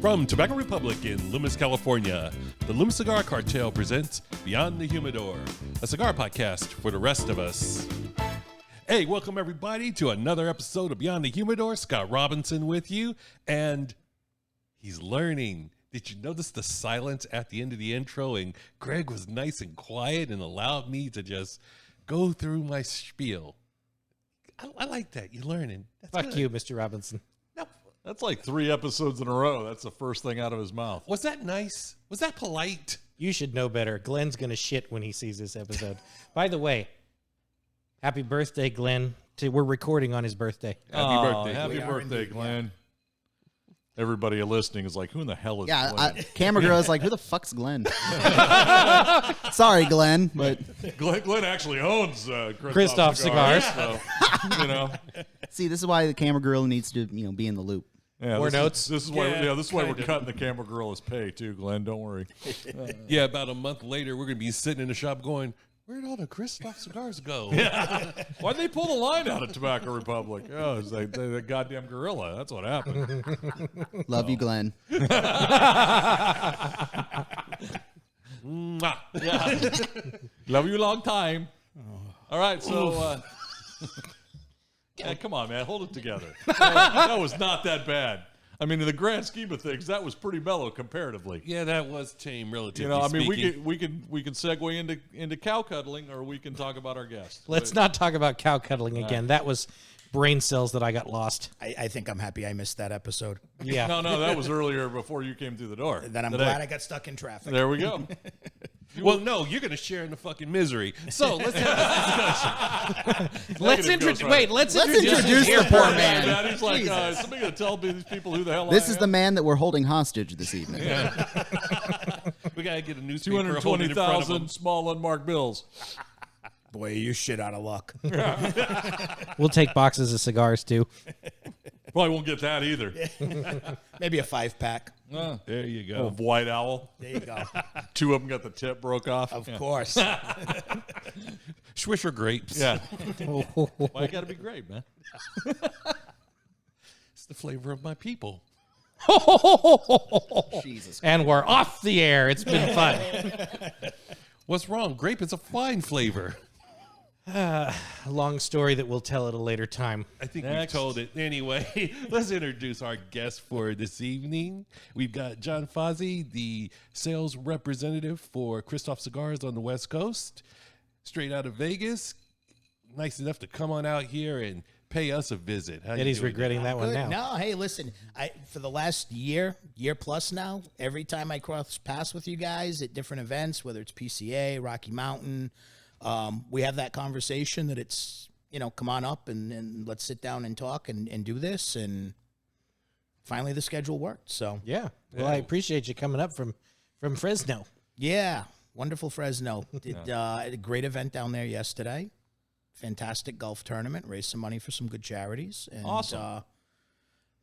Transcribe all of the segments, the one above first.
From Tobacco Republic in Loomis, California, the Loomis Cigar Cartel presents Beyond the Humidor, a cigar podcast for the rest of us. Hey, welcome everybody to another episode of Beyond the Humidor. Scott Robinson with you, and he's learning. Did you notice the silence at the end of the intro? And Greg was nice and quiet and allowed me to just go through my spiel. I like that. You're learning. That's Fuck good. you, Mr. Robinson. No, That's like 3 episodes in a row. That's the first thing out of his mouth. was that nice? Was that polite? You should know better. Glenn's going to shit when he sees this episode. By the way, happy birthday, Glenn. We're recording on his birthday. Happy birthday. Happy birthday, Glenn. Everybody listening is like, who in the hell is Glenn? Camera girl is like, who the fuck's Glenn? Sorry, Glenn, but Glenn actually owns Kristoff Cigars. So, you know. see, this is why the camera girl needs to, be in the loop. Yeah, More this notes? This is why. Yeah, This is why we're kinda. cutting the camera girl his pay too, Glenn. Don't worry. Yeah, about a month later, we're going to be sitting in the shop going, where'd all the Kristoff cigars go? Why'd they pull the line out of Tobacco Republic? Oh, it's like the goddamn gorilla. That's what happened. Love you, Glenn. Mwah. Yeah. Love you a long time. All right, so yeah, come on, man, hold it together. That was not that bad. I mean, in the grand scheme of things, that was pretty mellow comparatively. Yeah, that was tame, relatively You know, I mean, speaking. we can segue into cow cuddling, or we can talk about our guest. Let's not talk about cow cuddling again. That was brain cells that I got lost. I think I'm happy I missed that episode. Yeah. No, that was earlier before you came through the door. Then I'm Today. glad I got stuck in traffic. There we go. Well, no, you're going to share in the fucking misery. So let's have this discussion. Let's Negative Ghost let's Let's introduce introduce him. the poor Yeah, man. he's like, somebody gonna tell these people who the hell This I is am? the man that we're holding hostage this evening. We got to get a newspaper holding in front of 220,000 him. small unmarked bills. Boy, you shit out of luck. We'll take boxes of cigars, too. Probably won't get that either. Maybe a 5-pack. There you Oh, go. white owl. There you go. 2 of them got the tip broke off. Of Yeah. course. Swisher grapes. Yeah. Why it got to be great, man? It's the flavor of my people. Jesus. And we're off the air. It's been fun. What's wrong? Grape is a fine flavor. A long story that we'll tell at a later time. I think Next. we've told it. Anyway, let's introduce our guest for this evening. We've got John Fazzi, the sales representative for Kristoff Cigars on the West Coast, straight out of Vegas. Nice enough to come on out here and pay us a visit. How you Eddie's doing? regretting that one Good. now. No, hey, listen. For the last year plus now, every time I cross paths with you guys at different events, whether it's PCA, Rocky Mountain, we have that conversation that it's, come on up and let's sit down and talk and do this. And finally the schedule worked. So, Yeah. Well, I appreciate you coming up from Fresno. yeah, wonderful Fresno. Did a great event down there yesterday. Fantastic golf tournament. Raised some money for some good charities. And, Awesome.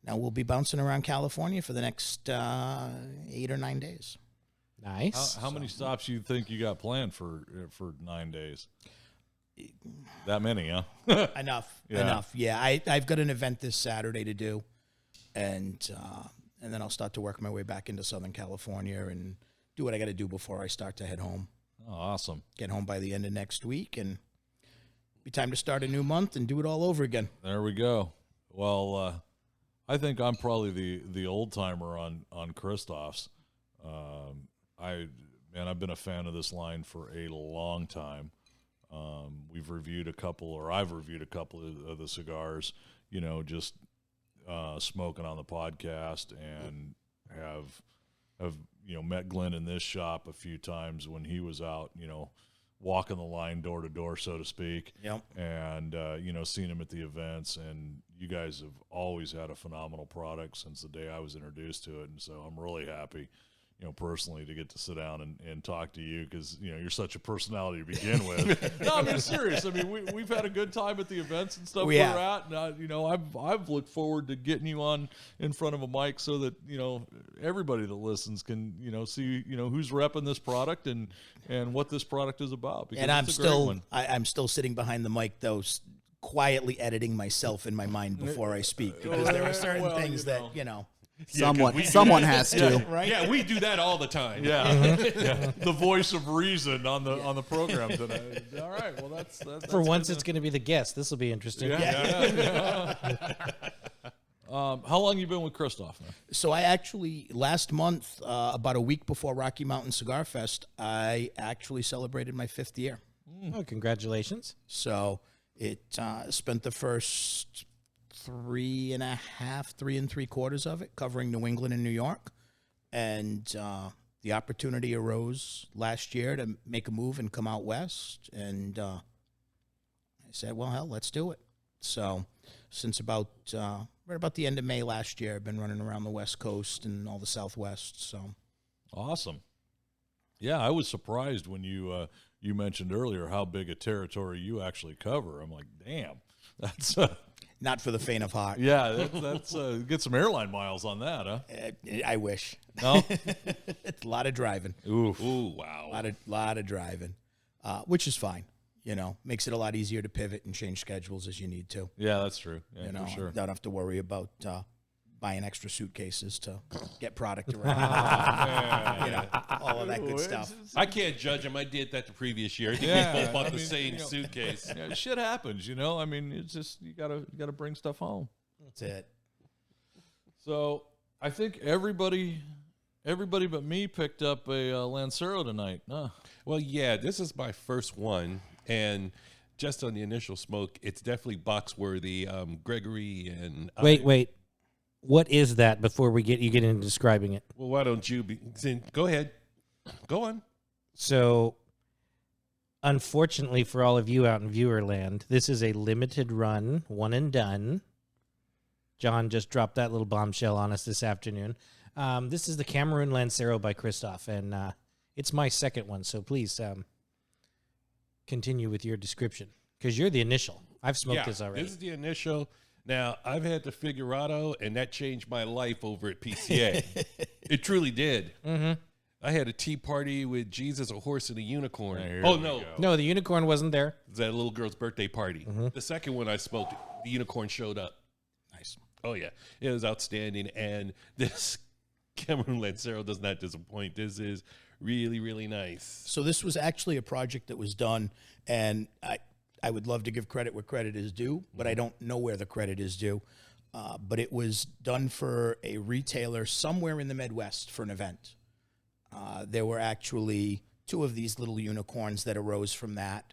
Now we'll be bouncing around California for the next 8 or 9 days. Nice. How many stops you think you got planned for 9 days? That many, huh? Enough. Yeah. Enough. Yeah, I've got an event this Saturday to do, and then I'll start to work my way back into Southern California and do what I got to do before I start to head home. Oh, awesome. Get home by the end of next week, and be time to start a new month and do it all over again. There we go. Well, I think I'm probably the old timer on Kristoff's. I've been a fan of this line for a long time. I've reviewed a couple of the cigars, just smoking on the podcast, and have met Glenn in this shop a few times when he was out, walking the line door to door, so to speak. Yep. And seen him at the events, and you guys have always had a phenomenal product since the day I was introduced to it, and so I'm really happy, personally, to get to sit down and talk to you, because you're such a personality to begin with. No, I'm just serious. I mean, we've had a good time at the events and stuff We we're have. at, and I've looked forward to getting you on in front of a mic so that everybody that listens can see who's repping this product and what this product is about. Because And I'm it's a great still one. I'm still sitting behind the mic though, quietly editing myself in my mind before I speak, because there are certain Well, things that Someone has to. Right? Yeah, we do that all the time. Yeah. The voice of reason on the program today. All right. Well, that's For once, it's going to be the guest. This will be interesting. How long you been with Kristoff, man? So I actually, last month, about a week before Rocky Mountain Cigar Fest, I actually celebrated my 5th year. Oh, congratulations. So it spent the first 3 3/4 of it covering New England and New York. And the opportunity arose last year to make a move and come out west. And I said, well, hell, let's do it. So since about right about the end of May last year, I've been running around the West Coast and all the Southwest. So Awesome. Yeah, I was surprised when you mentioned earlier how big a territory you actually cover. I'm like, damn, that's not for the faint of heart. yeah, that's get some airline miles on that, huh? I wish. No, It's a lot of driving. oof. Ooh, wow. Lot of driving, which is fine. You know, makes it a lot easier to pivot and change schedules as you need to. Yeah, that's true. Yeah, You know, for sure. don't have to worry about buying extra suitcases to get product around. You know, all of that good stuff. I can't judge him. I did that the previous year. I think Yeah, we both bought I the mean, same you know. suitcase. Yeah, shit happens, you know. I mean, it's just you gotta bring stuff home. That's it. So I think everybody but me picked up a Lancero tonight. Well, yeah, this is my first one, and just on the initial smoke, it's definitely box worthy. Gregory and Wait. What is that before you get into describing it? Well, why don't you go ahead? Go on. So, unfortunately for all of you out in viewer land, this is a limited run, one and done. John just dropped that little bombshell on us this afternoon. This is the Cameroon Lancero by Kristoff, and it's my second one, so please continue with your description, because you're the initial. I've smoked this already. This is the initial. Now, I've had the Figurado, and that changed my life over at PCA. It truly did. Mm-hmm. I had a tea party with Jesus, a horse, and a unicorn. Here Oh, we no. go. No, the unicorn wasn't there. It was at a little girl's birthday party. The second one I smoked, the unicorn showed up. Nice. Oh, yeah. It was outstanding. And this Cameroon Lancero does not disappoint. This is really, really nice. So this was actually a project that was done, and I would love to give credit where credit is due, but I don't know where the credit is due. But it was done for a retailer somewhere in the Midwest for an event. There were actually 2 of these little unicorns that arose from that.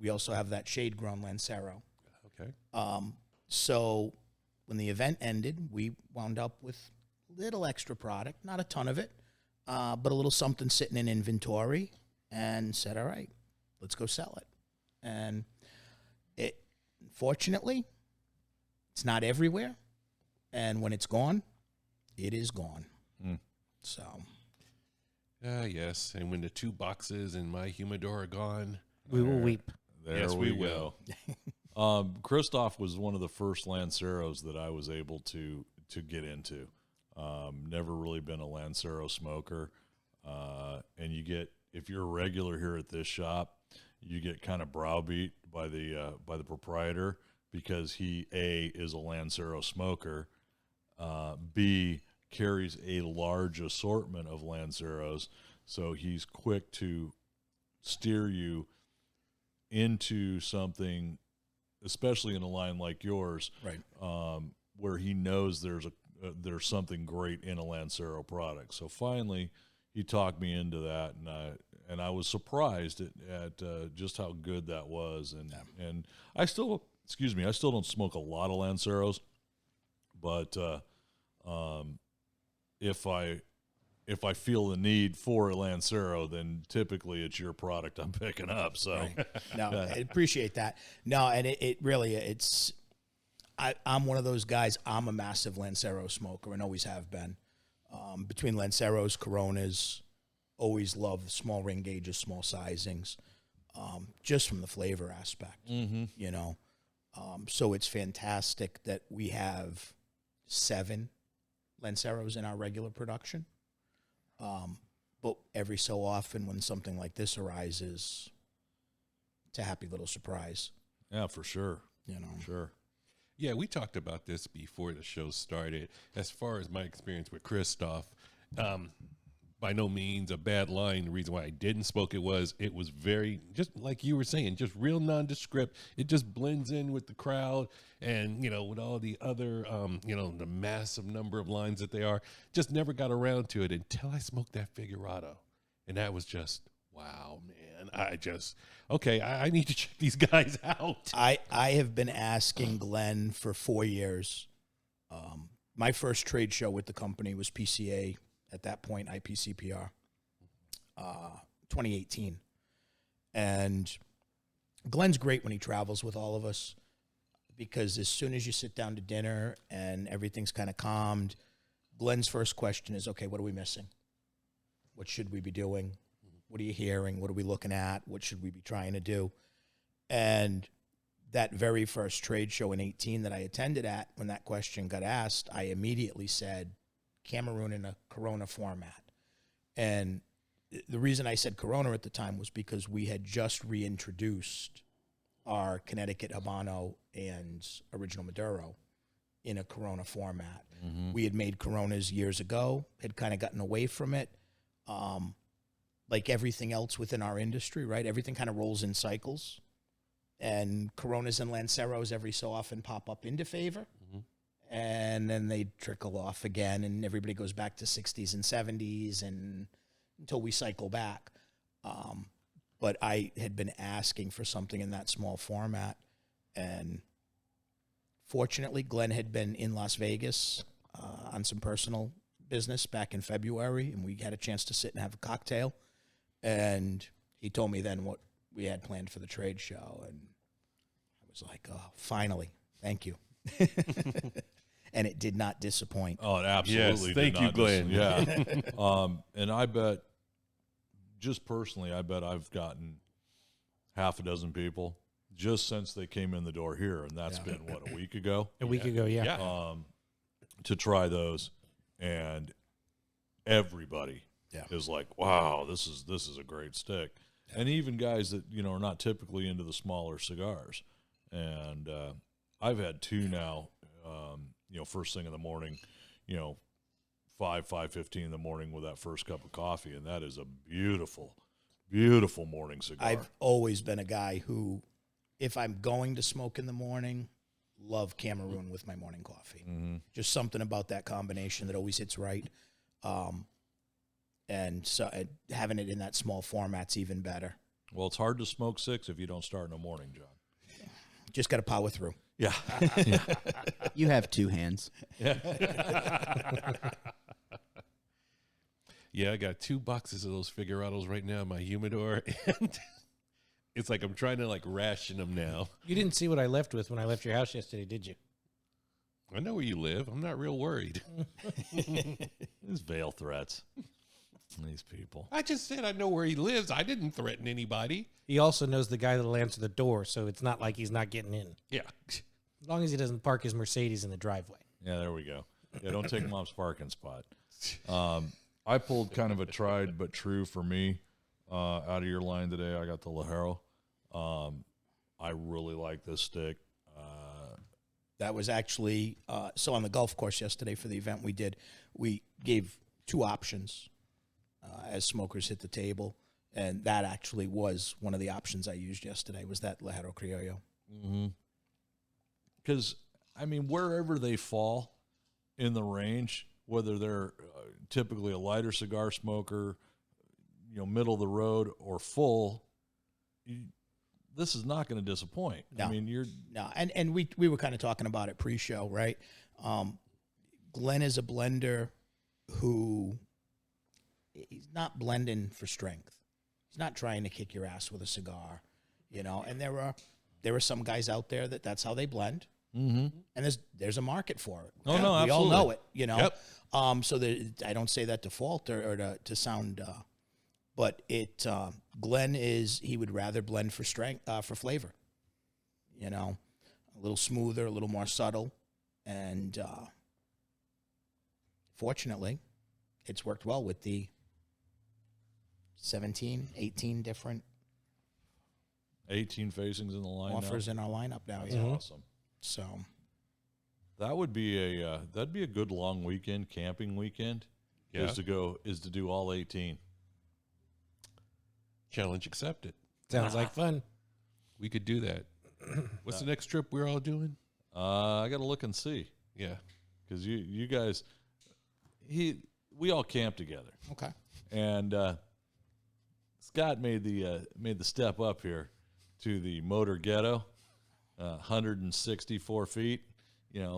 We also have that shade-grown Lancero. Okay. So when the event ended, we wound up with little extra product, not a ton of it, but a little something sitting in inventory, and said, all right, let's go sell it. And fortunately, it's not everywhere. And when it's gone, it is gone. So. Yes. And when the 2 boxes in my humidor are gone, We will weep. There Yes, we go. Kristoff was one of the first Lanceros that I was able to get into. Never really been a Lancero smoker. And you get, if you're a regular here at this shop, you get kind of browbeat by the proprietor because he A, is a Lancero smoker, B, carries a large assortment of Lanceros, so he's quick to steer you into something, especially in a line like yours, Right. where he knows there's something great in a Lancero product. So finally, he talked me into that, and I was surprised at just how good that was. And I still don't smoke a lot of Lanceros, but if I feel the need for a Lancero, then typically it's your product I'm picking up. So Right. No, I appreciate that. No, and it really, I'm one of those guys. I'm a massive Lancero smoker and always have been. Between Lanceros, Coronas, always love the small ring gauges, small sizings, just from the flavor aspect, you know. So it's fantastic that we have 7 Lanceros in our regular production. But every so often when something like this arises, it's a happy little surprise, yeah, for sure, you know. sure. Yeah, we talked about this before the show started. As far as my experience with Kristoff, by no means a bad line. The reason why I didn't smoke it was very, just like you were saying, just real nondescript. It just blends in with the crowd and, with all the other, the massive number of lines that they are. Just never got around to it until I smoked that Figurado. And that was just, wow, man. I need to check these guys out. I have been asking Glenn for 4 years. My first trade show with the company was PCA, at that point, IPCPR, 2018. And Glenn's great when he travels with all of us, because as soon as you sit down to dinner and everything's kind of calmed, Glenn's first question is, okay, what are we missing? What should we be doing? What are you hearing? What are we looking at? What should we be trying to do? And that very first trade show in 18 that I attended at, when that question got asked, I immediately said, Cameroon in a Corona format. And the reason I said Corona at the time was because we had just reintroduced our Connecticut Habano and original Maduro in a Corona format. Mm-hmm. We had made Coronas years ago, had kind of gotten away from it. Like everything else within our industry, right? Everything kind of rolls in cycles. And Coronas and Lanceros every so often pop up into favor. Mm-hmm. And then they trickle off again, and everybody goes back to 60s and 70s and until we cycle back. But I had been asking for something in that small format. And fortunately, Glenn had been in Las Vegas on some personal business back in February, and we had a chance to sit and have a cocktail. And he told me then what we had planned for the trade show. And I was like, oh, finally, thank you. And it did not disappoint. Oh, it absolutely Yes, did thank you, not Glenn. Yeah. And I bet, just personally, I bet I've gotten half a dozen people just since they came in the door here, and that's been, what, a week ago? A week ago, yeah. To try those, and everybody is like, wow, this is a great stick. And even guys that, are not typically into the smaller cigars. And I've had two now, first thing in the morning, 5:15 in the morning with that first cup of coffee, and that is a beautiful, beautiful morning cigar. I've always been a guy who, if I'm going to smoke in the morning, love Cameroon with my morning coffee. Mm-hmm. Just something about that combination that always hits right. And so having it in that small format's even better. Well, it's hard to smoke six if you don't start in the morning, John. Just got to power through. Yeah. You have two hands. Yeah, I got 2 boxes of those Figurados right now in my humidor, and it's like I'm trying to ration them now. You didn't see what I left with when I left your house yesterday, did you? I know where you live. I'm not real worried. These veil threats. These people. I just said I know where he lives. I didn't threaten anybody. He also knows the guy that'll answer the door, so it's not like he's not getting in. Yeah. As long as he doesn't park his Mercedes in the driveway. Yeah, there we go. Yeah, don't take Mom's parking spot. I pulled kind of a tried but true for me out of your line today. I got the Ligero. I really like this stick. That was actually, so on the golf course yesterday for the event we gave 2 options as smokers hit the table. And that actually was one of the options I used yesterday, was that Ligero Criollo. Mm-hmm. Because, wherever they fall in the range, whether they're typically a lighter cigar smoker, middle of the road, or full, this is not going to disappoint. No. And we were kind of talking about it pre-show, right? Glenn is a blender who, he's not blending for strength. He's not trying to kick your ass with a cigar, and there are some guys out there that's how they blend. Mm-hmm. And there's a market for it. Oh, no, we absolutely. all know it, Yep. So I don't say that to fault or to sound, but Glenn he would rather blend for strength, for flavor, a little smoother, a little more subtle. And fortunately, it's worked well with the 17, 18 different 18 facings in the line offers now. in our lineup now. That's Yeah. awesome. So That would be that'd be a good long weekend, camping weekend. Yeah. Is to do all 18. Challenge accepted. Sounds like fun. We could do that. What's the next trip we're all doing? I got to look and see, Yeah. because you guys, we all camp together, Okay. and Scott made the step up here to the motor ghetto, 164 feet.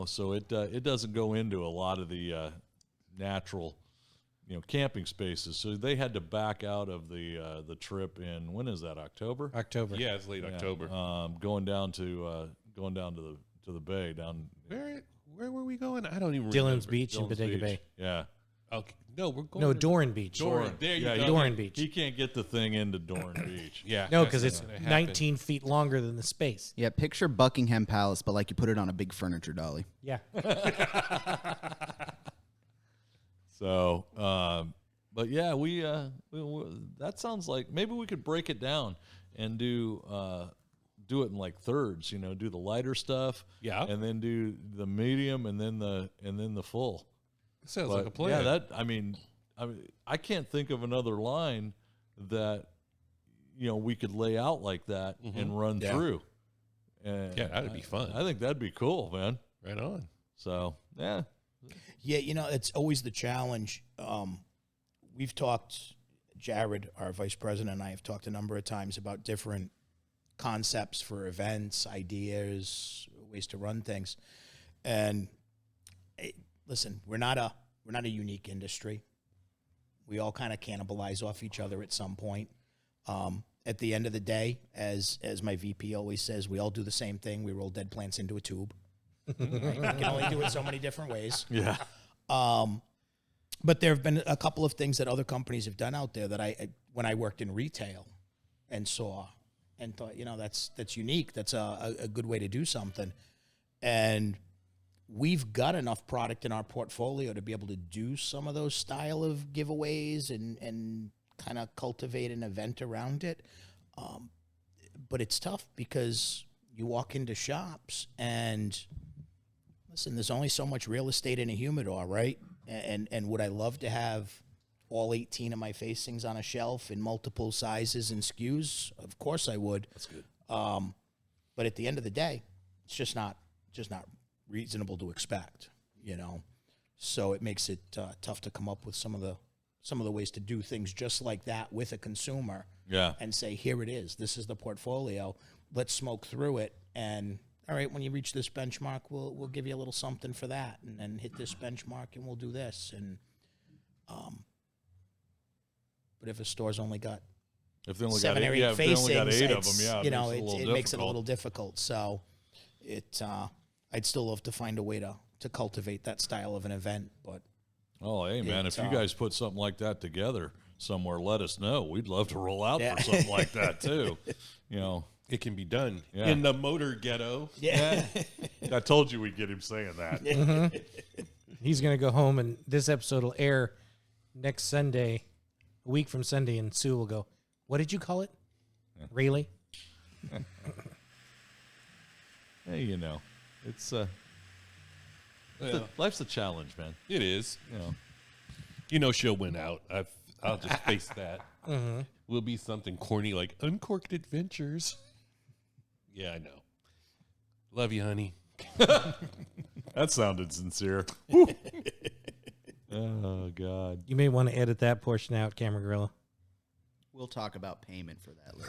So it doesn't go into a lot of the natural, camping spaces. So they had to back out of the trip in, when is that, October? October. Yeah, it's late October. Going down to the bay down Where were we going? I don't even Dillon's remember. Beach in Dillon's Bodega Beach. Bay. Yeah. Okay. No, we're going No, to Doran Beach. Doran. There you go. Doran Beach. He can't get the thing into Dorn Beach. Yeah. No, that's because it's not gonna happen. 19 feet longer than the space. Yeah, picture Buckingham Palace, but like you put it on a big furniture dolly. Yeah. So, but yeah, we that sounds like maybe we could break it down and do it in like thirds. Do the lighter stuff, Yeah. and then do the medium, and then the full. Sounds But, like a plan. Yeah, I can't think of another line that we could lay out like that and run through. And Yeah, that'd be fun. I think that'd be cool, man. Right on. So yeah, Yeah, it's always the challenge. We've talked, Jared, our vice president, and I have talked a number of times about different concepts for events, ideas, ways to run things. And listen, we're not a unique industry. We all kind of cannibalize off each other at some point. At the end of the day, as my VP always says, we all do the same thing. We roll dead plants into a tube. Right? We can only do it so many different ways. yeah. But there have been a couple of things that other companies have done out there that when I worked in retail and saw and thought, that's unique. That's a good way to do something. And we've got enough product in our portfolio to be able to do some of those style of giveaways and kind of cultivate an event around it. But it's tough because you walk into shops and listen, there's only so much real estate in a humidor, right? And would I love to have all 18 of my facings on a shelf in multiple sizes and SKUs? Of course I would. That's good. But at the end of the day, it's just not reasonable to expect, So it makes it tough to come up with some of the ways to do things just like that with a consumer. Yeah. And say, here it is. This is the portfolio. Let's smoke through it. And all right, when you reach this benchmark, we'll give you a little something for that, and then hit this benchmark, and we'll do this. And but if a store's only got If they only 7 got or 8, 8 if they only got facings, 8 of it's, them, it makes it a little difficult. So I'd still love to find a way to cultivate that style of an event. But Oh, hey man, if you guys put something like that together somewhere, let us know. We'd love to roll out Yeah. for something like that too. It can be done Yeah. in the motor ghetto. yeah, I told you we'd get him saying that. He's going to go home, and this episode will air next Sunday, a week from Sunday, and Sue will go, what did you call it? Really? Hey, it's Well, life's a challenge, man. it is. She'll win out. I'll just face that. Will be something corny like Uncorked Adventures. Yeah, I know. Love you, honey. That sounded sincere. Oh God. You may want to edit that portion out, Camera Gorilla. We'll talk about payment for that later.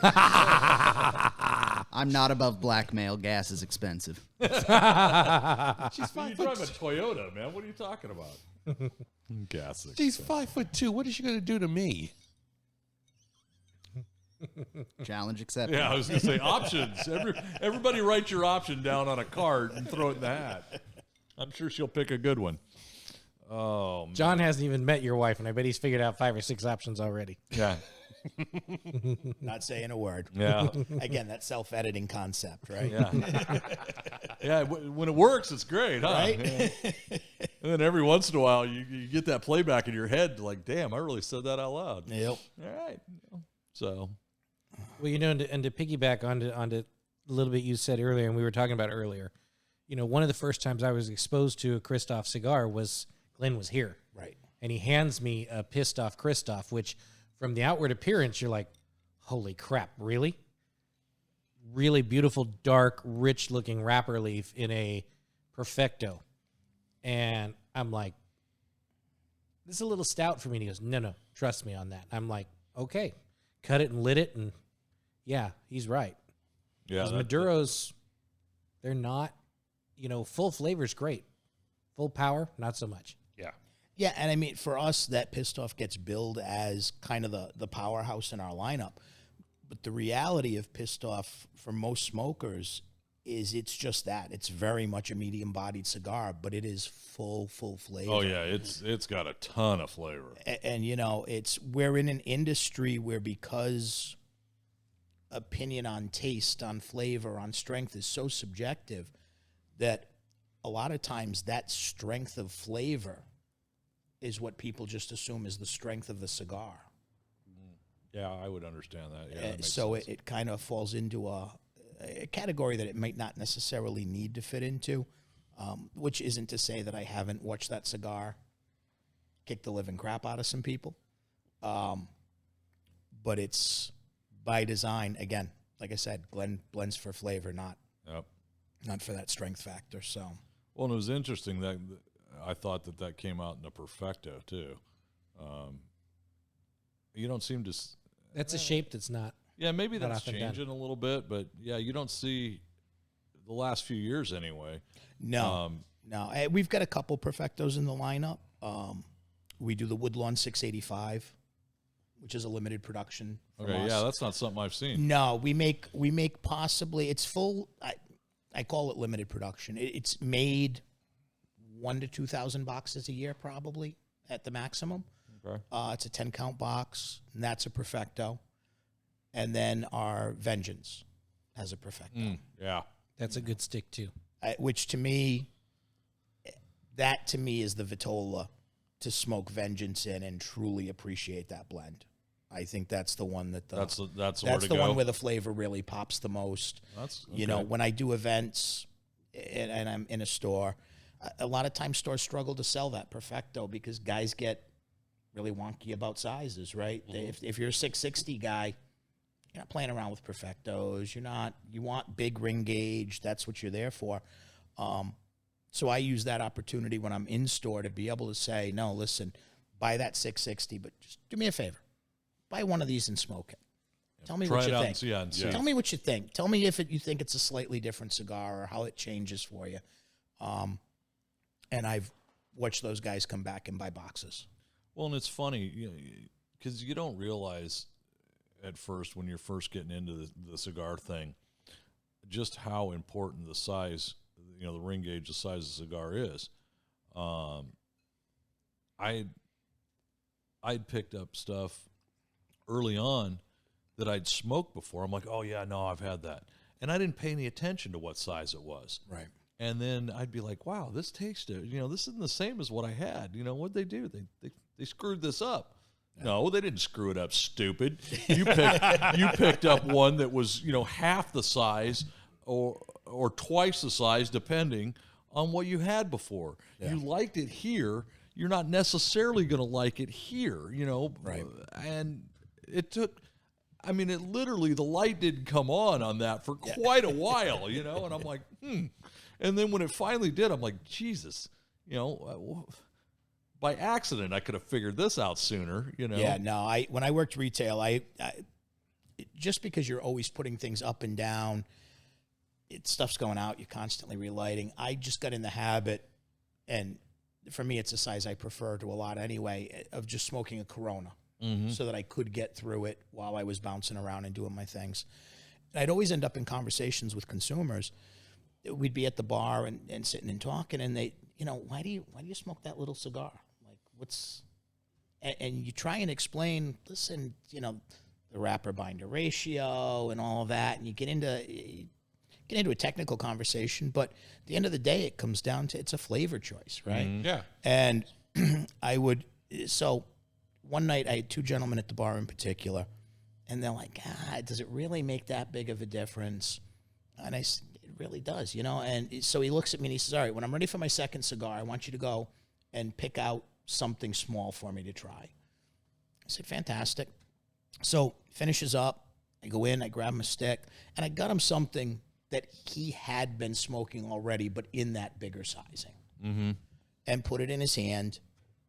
I'm not above blackmail. Gas is expensive. She's fine. You drive a Toyota, man. What are you talking about? Gas. She's 5'2". What is she going to do to me? Challenge accepted. Yeah, I was going to say options. Everybody write your option down on a card and throw it in the hat. I'm sure she'll pick a good one. Oh, man. John hasn't even met your wife, and I bet he's figured out 5 or 6 options already. Yeah. not saying a word. Yeah. Again, that self-editing concept, right? Yeah. Yeah. When it works, it's great, huh? Right? Yeah. And then every once in a while, you get that playback in your head, like, damn, I really said that out loud. Yep. All right. So. Well, and to piggyback onto a little bit you said earlier, and we were talking about earlier, one of the first times I was exposed to a Kristoff cigar was Glenn was here. Right. And he hands me a pissed off Kristoff, which from the outward appearance, you're like, holy crap, really? Really beautiful, dark, rich looking wrapper leaf in a Perfecto. And I'm like, this is a little stout for me. And he goes, no, trust me on that. I'm like, okay. Cut it and lit it. And yeah, he's right. Yeah. Because Maduros, they're not, full flavor's great. Full power, not so much. Yeah. Yeah, and I mean, for us, that pissed off gets billed as kind of the powerhouse in our lineup. But the reality of pissed off for most smokers is it's just that. It's very much a medium-bodied cigar, but it is full flavor. Oh yeah, it's got a ton of flavor. And we're in an industry where, because opinion on taste, on flavor, on strength is so subjective, that a lot of times that strength of flavor is what people just assume is the strength of the cigar. Yeah, I would understand that. Yeah, that makes so sense. it kind of falls into a category that it might not necessarily need to fit into, which isn't to say that I haven't watched that cigar kick the living crap out of some people. But it's by design. Again, like I said, Glenn blends for flavor, not for that strength factor. So, well, and it was interesting that I thought that came out in a Perfecto too. You don't seem to. That's a shape that's not. Yeah, maybe not that's often done. changing a little bit, but yeah, you don't see the last few years anyway. No. We've got a couple Perfectos in the lineup. We do the Woodlawn 685, which is a limited production. From Okay, us. yeah, that's not something I've seen. No, we make possibly, it's full. I call it limited production. It's made 1,000 to 2,000 boxes a year, probably at the maximum. Okay. It's a 10-count box, and that's a Perfecto. And then our Vengeance has a Perfecto. Yeah. That's a good stick, too. Which to me is the Vitola to smoke Vengeance in and truly appreciate that blend. I think that's the one That's where to the go. one where the flavor really pops the most. That's When I do events and I'm in a store, a lot of times stores struggle to sell that Perfecto because guys get really wonky about sizes, right? Mm-hmm. If you're a 660 guy, you're not playing around with Perfectos. You want big ring gauge. That's what you're there for. So I use that opportunity when I'm in store to be able to say, no, listen, buy that 660, but just do me a favor. Buy one of these and smoke it. Tell me Try what it you out think. and see. Tell me what you think. Tell me if you think it's a slightly different cigar or how it changes for you. And I've watched those guys come back and buy boxes. Well, and it's funny because you don't realize at first when you're first getting into the cigar thing just how important the size, the ring gauge, the size of the cigar is. I'd picked up stuff early on that I'd smoked before. I'm like, oh yeah, no, I've had that, and I didn't pay any attention to what size it was. Right. And then I'd be like, wow, this tasted, this isn't the same as what I had. What'd they do? They screwed this up. Yeah. No, they didn't screw it up, stupid. You picked up one that was, half the size or twice the size, depending on what you had before. Yeah. You liked it here. You're not necessarily going to like it here, Right. And it took, it literally, the light didn't come on that for quite a while, and I'm like, And then when it finally did, I'm like, Jesus, by accident, I could have figured this out sooner, Yeah, no, when I worked retail, I just because you're always putting things up and down, stuff's going out, you're constantly relighting. I just got in the habit, and for me, it's a size I prefer to a lot anyway, of just smoking a Corona so that I could get through it while I was bouncing around and doing my things. And I'd always end up in conversations with consumers. We'd be at the bar and sitting and talking, and they, why do you smoke that little cigar? Like, and you try and explain, listen, the wrapper binder ratio and all of that, and you get into a technical conversation, but at the end of the day, it comes down to, it's a flavor choice, right? Mm-hmm. Yeah. And so one night I had two gentlemen at the bar in particular, and they're like, does it really make that big of a difference? And I said, it really does, you know. And so he looks at me and he says, all right, when I'm ready for my second cigar, I want you to go and pick out something small for me to try. I said, fantastic. So finishes up. I go in, I grab him a stick, and I got him something that he had been smoking already, but in that bigger sizing. Mm-hmm. And put it in his hand.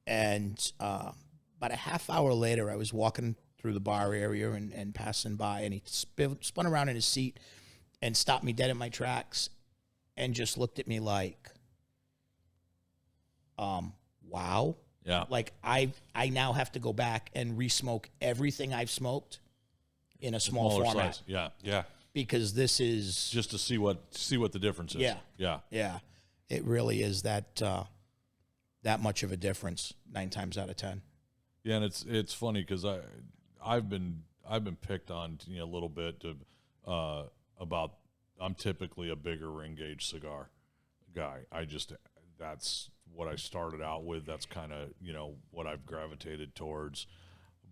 And about a half hour later, I was walking through the bar area and passing by, and he spun around in his seat and stopped me dead in my tracks and just looked at me like, wow. Yeah. Like I now have to go back and re-smoke everything I've smoked in a small Smaller format. size. Yeah. Yeah. Because this is Just to see what the difference is. Yeah. Yeah. Yeah. It really is that much of a difference 9 times out of 10. Yeah, and it's funny because I've been picked on, you know, a little bit to about I'm typically a bigger ring gauge cigar guy. That's what I started out with. That's kind of, you know, what I've gravitated towards.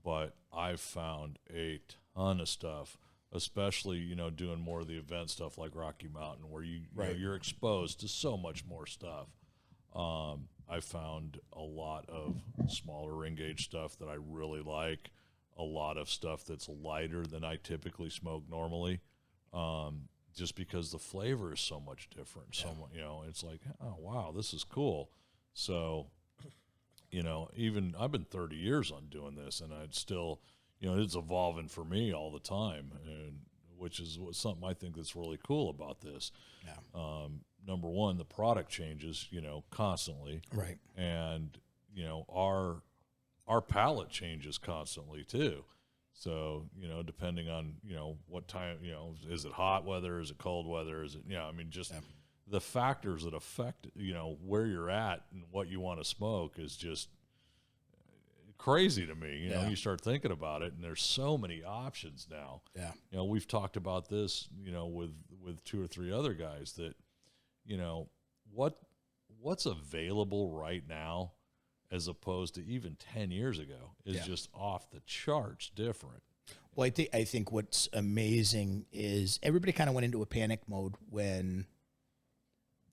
But I've found a ton of stuff, especially, you know, doing more of the event stuff like Rocky Mountain, where you know, you're exposed to so much more stuff. I found a lot of smaller ring gauge stuff that I really like, a lot of stuff that's lighter than I typically smoke normally, just because the flavor is so much different. So, you know, it's like, oh, wow, this is cool. So, you know, even I've been 30 years on doing this, and I'd still, you know, it's evolving for me all the time, and which is something I think that's really cool about this. Yeah. Number one, the product changes, you know, constantly. Right. And, you know, our palate changes constantly too. So, you know, depending on, you know, what time, you know, is it hot weather? Is it cold weather? Is it, you know, I mean, just the factors that affect, you know, where you're at and what you want to smoke is just crazy to me. You know, you start thinking about it, and there's so many options now. Yeah. You know, we've talked about this, you know, with 2 or 3 other guys that, you know, what's available right now as opposed to even 10 years ago is just off the charts different. Well, I think what's amazing is everybody kind of went into a panic mode when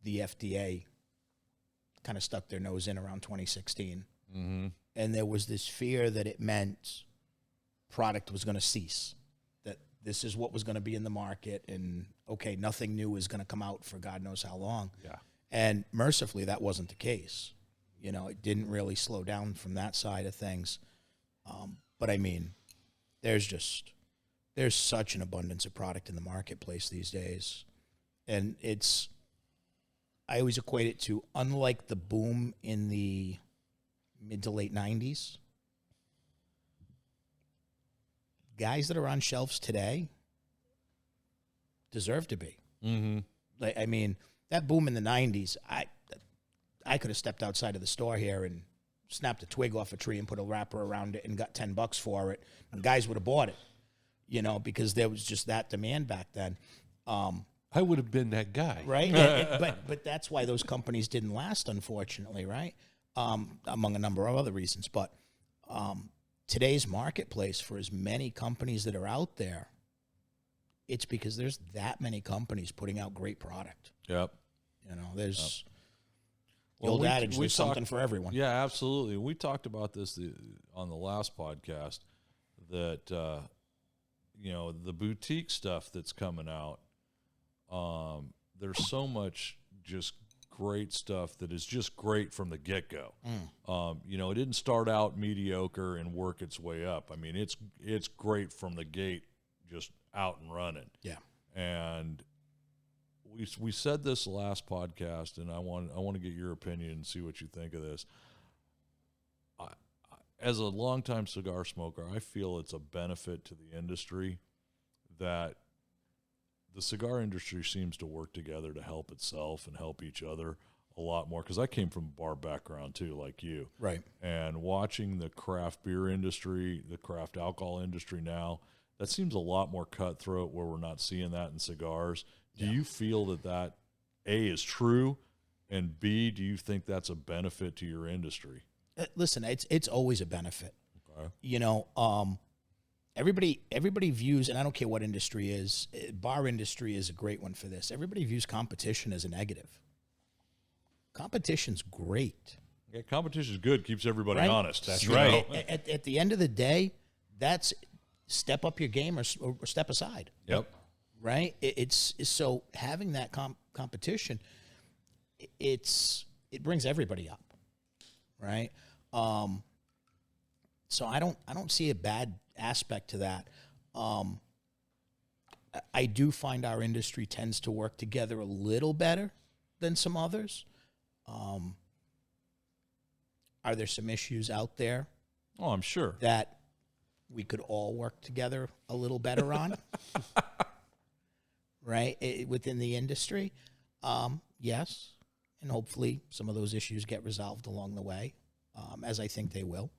the FDA kind of stuck their nose in around 2016. Mm-hmm. And there was this fear that it meant product was going to cease, that this is what was going to be in the market, and, okay, nothing new is going to come out for God knows how long. Yeah. And mercifully, that wasn't the case. You know, it didn't really slow down from that side of things. But, I mean, there's such an abundance of product in the marketplace these days. And I always equate it to, unlike the boom in the mid to late 90s, guys that are on shelves today deserve to be. Mm-hmm. Like, I mean, that boom in the 90s, I could have stepped outside of the store here and snapped a twig off a tree and put a wrapper around it and got $10 for it, and guys would have bought it, you know, because there was just that demand back then. I would have been that guy. Right? But that's why those companies didn't last, unfortunately, right? Among a number of other reasons. But today's marketplace, for as many companies that are out there, it's because there's that many companies putting out great product. Yep. You know, there's the Well, old we- adage, we there's something for everyone. Yeah, absolutely. We talked about this on the last podcast, that, you know, the boutique stuff that's coming out, there's so much just great stuff that is just great from the get-go. You know, it didn't start out mediocre and work its way up. I mean, it's great from the gate, just out and running. Yeah. And we said this last podcast, and I want to get your opinion and see what you think of this. As a longtime cigar smoker, I feel it's a benefit to the industry that the cigar industry seems to work together to help itself and help each other a lot more. Because I came from a bar background too, like you. Right. And watching the craft beer industry, the craft alcohol industry now, that seems a lot more cutthroat, where we're not seeing that in cigars. Do you feel that A, is true, and B, do you think that's a benefit to your industry? Listen, it's always a benefit. Okay. You know, everybody views, and I don't care what industry is, bar industry is a great one for this. Everybody views competition as a negative. Competition's great. Yeah, competition is good. Keeps everybody Right? honest. That's You right. know? At the end of the day, that's step up your game or step aside. Yep. Right? It's so having that competition, it brings everybody up. Right? So I don't see a bad aspect to that. I do find our industry tends to work together a little better than some others. Are there some issues out there Oh, I'm sure. that we could all work together a little better on? Right? Within the industry? Yes. And hopefully some of those issues get resolved along the way, as I think they will.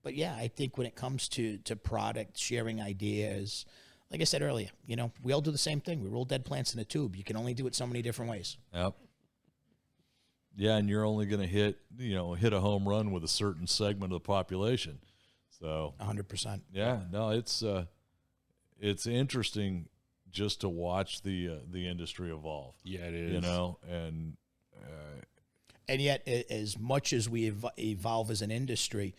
But yeah, I think when it comes to product, sharing ideas, like I said earlier, we all do the same thing. We roll dead plants in a tube. You can only do it so many different ways. Yep. Yeah, and you're only going to hit a home run with a certain segment of the population. So 100%. yeah, no, it's interesting just to watch the industry evolve. Yeah, it is. And yet, as much as we evolve as an industry,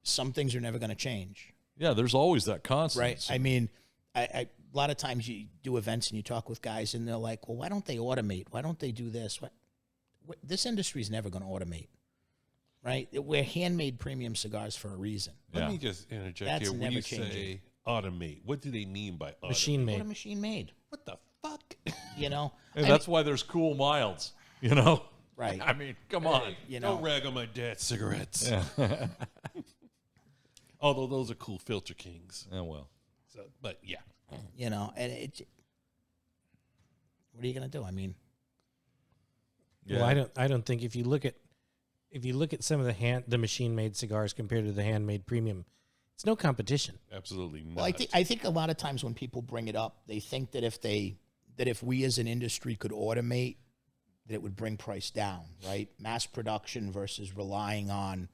some things are never going to change. Yeah, there's always that constant. Right. I mean, a lot of times you do events and you talk with guys and they're like, well, why don't they automate? Why don't they do this? This industry is never going to automate. Right? We're handmade premium cigars for a reason. Let me just interject That's here. When never you changing. say automate, what do they mean by automate? Machine What a made. machine made. What the fuck? And that's why there's cool milds, Right. I mean, come on. Don't rag on my dad's cigarettes. Although those are cool Filter Kings. Yeah, well. So, but yeah. And what are you going to do? I mean, Yeah. Well, I don't think if you look at some of the machine made cigars compared to the handmade premium, it's no competition. Absolutely not. well, I think a lot of times when people bring it up, they think that if we as an industry could automate, that it would bring price down, right? Mass production versus relying on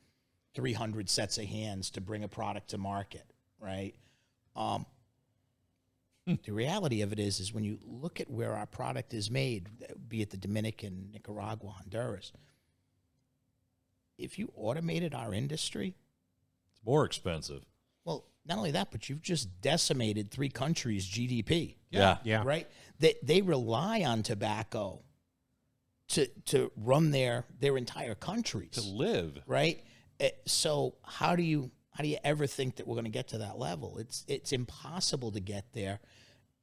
300 sets of hands to bring a product to market, right? The reality of it is when you look at where our product is made, be it the Dominican, Nicaragua, Honduras, if you automated our industry, It's more expensive. well, not only that, but you've just decimated 3 countries' GDP. Yeah. Yeah. Right? They rely on tobacco to run their entire countries. to live. Right? So how do you ever think that we're going to get to that level? It's impossible to get there.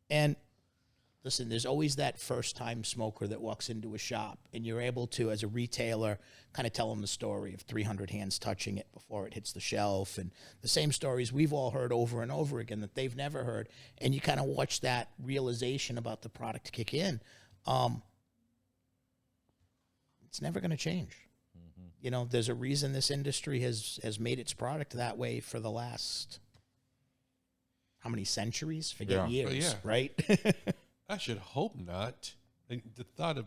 And listen, there's always that first-time smoker that walks into a shop, and you're able to, as a retailer, kind of tell them the story of 300 hands touching it before it hits the shelf, and the same stories we've all heard over and over again that they've never heard, and you kind of watch that realization about the product kick in. It's never going to change. There's a reason this industry has made its product that way for the last, how many centuries? Forget Yeah. years, Yeah. right? I should hope not. The thought of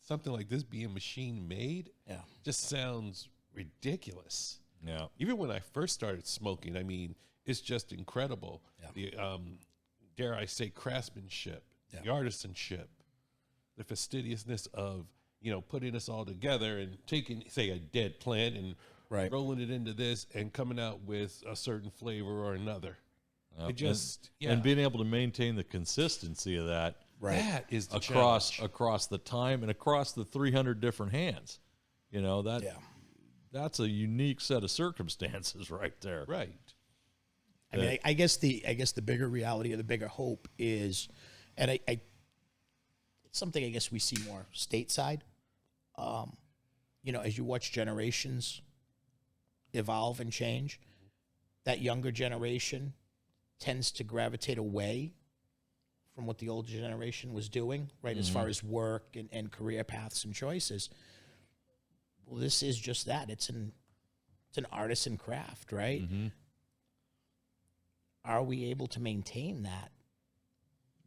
something like this being machine made Yeah. just sounds ridiculous. Yeah. Even when I first started smoking, I mean, it's just incredible. Yeah. The dare I say craftsmanship, Yeah. the artisanship, the fastidiousness of putting us all together and taking, say, a dead plant and Right. rolling it into this and coming out with a certain flavor or another. Yep. It just and being able to maintain the consistency of that Right. that is the across challenge. the time and across the 300 different hands. That's a unique set of circumstances right there. Right. I mean, I guess the bigger reality or the bigger hope is, and it's something I guess we see more stateside. As you watch generations evolve and change, that younger generation tends to gravitate away from what the older generation was doing, right, as far as work and career paths and choices. Well, this is just that. It's an artisan craft, right? Are we able to maintain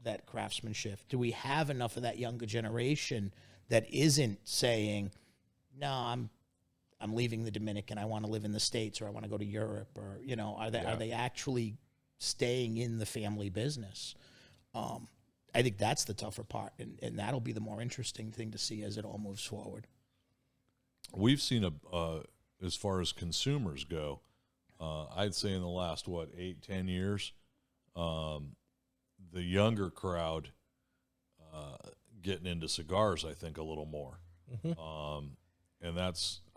that craftsmanship? Do we have enough of that younger generation that isn't saying, no, I'm leaving the Dominican, I want to live in the States, or I want to go to Europe, or, you know, are they actually staying in the family business? I think that's the tougher part, and that'll be the more interesting thing to see as it all moves forward. We've seen as far as consumers go, I'd say in the last 8-10 years, the younger crowd getting into cigars, I think, a little more. And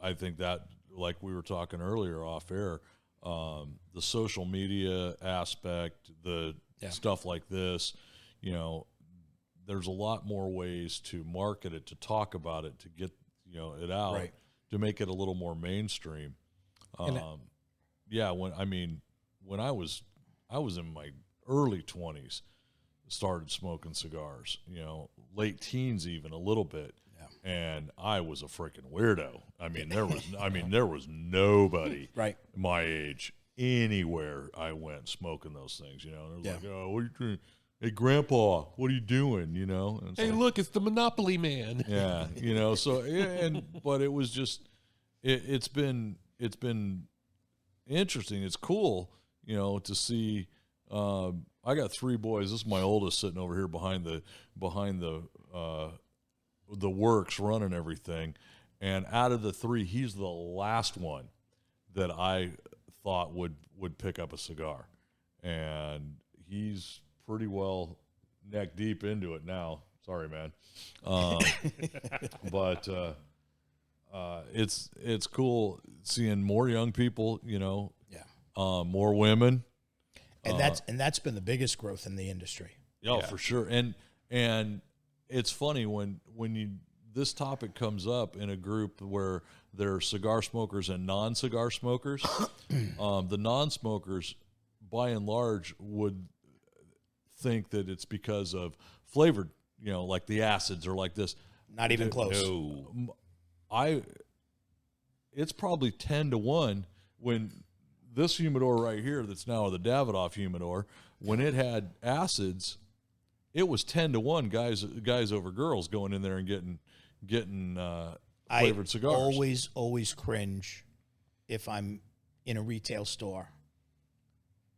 I think that, like we were talking earlier off air, the social media aspect, the stuff like this, you know, there's a lot more ways to market it, to talk about it, to get, you know, it out, to make it a little more mainstream. When I was in my early 20s, started smoking cigars, you know, late teens even a little bit. And I was a freaking weirdo. I mean, there was nobody my age anywhere I went smoking those things, you know. And it was like, oh, what are you doing? Hey, Grandpa, what are you doing? You know. And hey, look, it's the Monopoly Man. Yeah, you know. So, but it was just, it's been interesting. It's cool, you know, to see. I got 3 boys. This is my oldest sitting over here behind the works running everything, and out of the 3, he's the last one that I thought would pick up a cigar, and he's pretty well neck deep into it now. Sorry, man. But it's cool seeing more young people, you know, more women, and that's been the biggest growth in the industry. For sure. And it's funny when this topic comes up in a group where there are cigar smokers and non-cigar smokers. The non-smokers, by and large, would think that it's because of flavored, you know, like the acids or like this. Not even close. No. It's probably 10-1 when this humidor right here, that's now the Davidoff humidor, when it had acids, it was 10-1 guys over girls going in there and getting flavored cigars. Always cringe if I'm in a retail store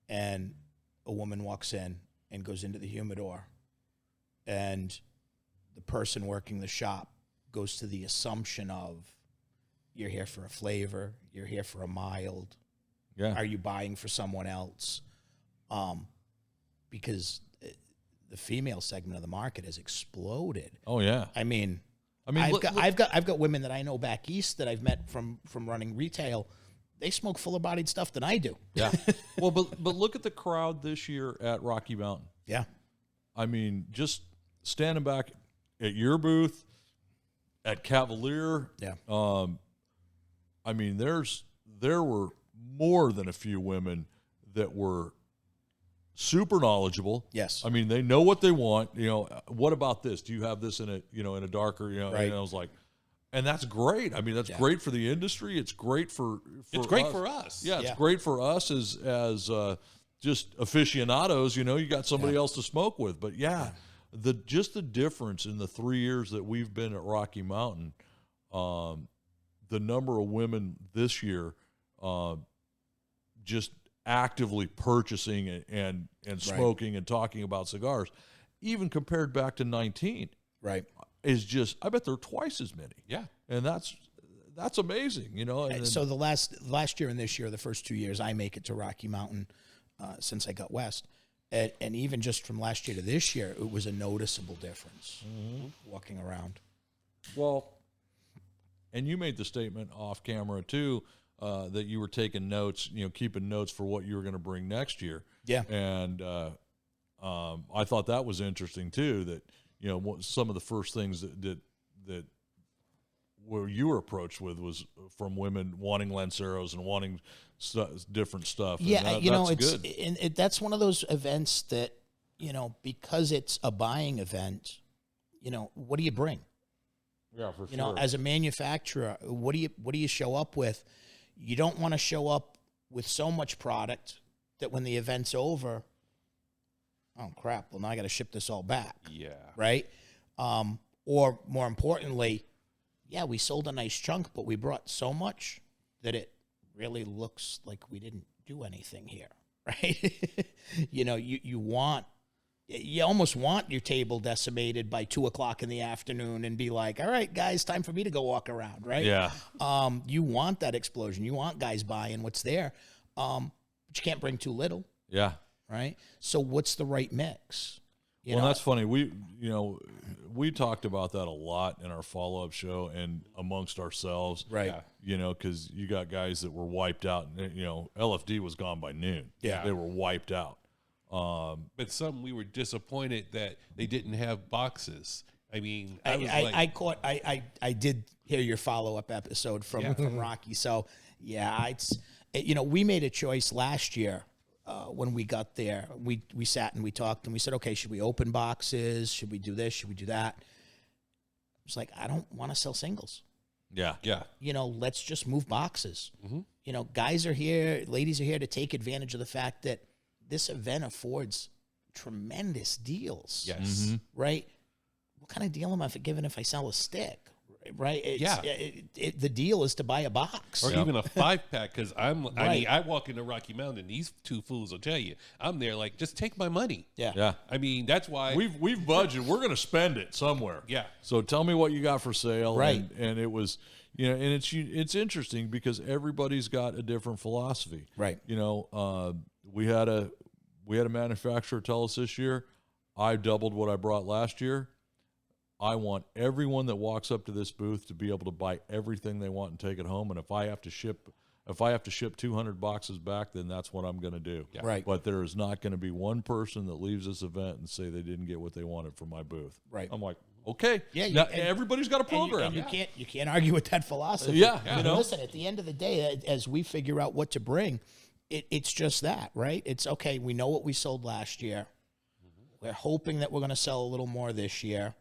and a woman walks in and goes into the humidor, and the person working the shop goes to the assumption of, you're here for a flavor, you're here for a mild. Yeah. Are you buying for someone else? Because the female segment of the market has exploded. Oh yeah. I mean, I've got women that I know back east that I've met from running retail. They smoke fuller bodied stuff than I do. Yeah. Well, but look at the crowd this year at Rocky Mountain. Yeah. I mean, just standing back at your booth, at Cavalier. Yeah. I mean, there were more than a few women that were super knowledgeable. Yes. I mean, they know what they want. You know, what about this? Do you have this in a darker, you know? Right. And I was like, and that's great. I mean, that's great for the industry. It's great for it's great us. for us. Yeah, it's great for us as just aficionados. You know, you got somebody else to smoke with. But the difference in the 3 years that we've been at Rocky Mountain, the number of women this year, just actively purchasing and smoking and talking about cigars, even compared back to 19, is just, I bet they're twice as many. Yeah. And that's amazing, you know. And so the last year and this year, the first 2 years I make it to Rocky Mountain since I got west, and even just from last year to this year, it was a noticeable difference walking around. Well, and you made the statement off camera too, that you were taking notes, you know, keeping notes for what you were going to bring next year. Yeah. And I thought that was interesting too, that, you know, some of the first things that where you were approached with was from women wanting Lanceros and wanting different stuff. Yeah, and you know, that's it's good. That's one of those events that, you know, because it's a buying event, you know, what do you bring? Yeah, for sure. You know, as a manufacturer, what do you show up with? You don't want to show up with so much product that when the event's over, oh crap, well now I got to ship this all back. Yeah. Right? Or more importantly, yeah, we sold a nice chunk, but we brought so much that it really looks like we didn't do anything here, right? You know, you almost want your table decimated by 2:00 in the afternoon and be like, all right, guys, time for me to go walk around, right? Yeah. You want that explosion. You want guys buying what's there, but you can't bring too little, Yeah. right? So what's the right mix? You Well, know? that's funny. We talked about that a lot in our follow-up show and amongst ourselves. Right. Yeah. You know, because you got guys that were wiped out. And, you know, LFD was gone by noon. Yeah. They were wiped out. But some we were disappointed that they didn't have boxes. I mean, I did hear your follow-up episode from Rocky. So yeah, we made a choice last year when we got there. We sat and we talked and we said, okay, should we open boxes? Should we do this? Should we do that? It's like, I don't want to sell singles. Yeah. yeah. You know, let's just move boxes. Mm-hmm. You know, guys are here, ladies are here to take advantage of the fact that this event affords tremendous deals. Yes. Mm-hmm. Right? What kind of deal am I giving if I sell a stick? Right? The deal is to buy a box. Or even a 5-pack, because I mean, Right. I walk into Rocky Mountain, and these two fools will tell you, I'm there like, just take my money. Yeah. Yeah. I mean, that's why. We've budgeted. We're going to spend it somewhere. Yeah. So tell me what you got for sale. Right. And it was, you know, and it's interesting because everybody's got a different philosophy. Right. You know, we had a manufacturer tell us this year, I doubled what I brought last year. I want everyone that walks up to this booth to be able to buy everything they want and take it home. And if I have to ship 200 boxes back, then that's what I'm going to do. Yeah. Right. But there is not going to be one person that leaves this event and say they didn't get what they wanted from my booth. Right. I'm like, okay. Yeah, Now, and everybody's got a program. And you can't argue with that philosophy. Yeah, You you know, know. listen, at the end of the day, as we figure out what to bring, it's just that, right? It's okay. We know what we sold last year. We're hoping that we're going to sell a little more this year.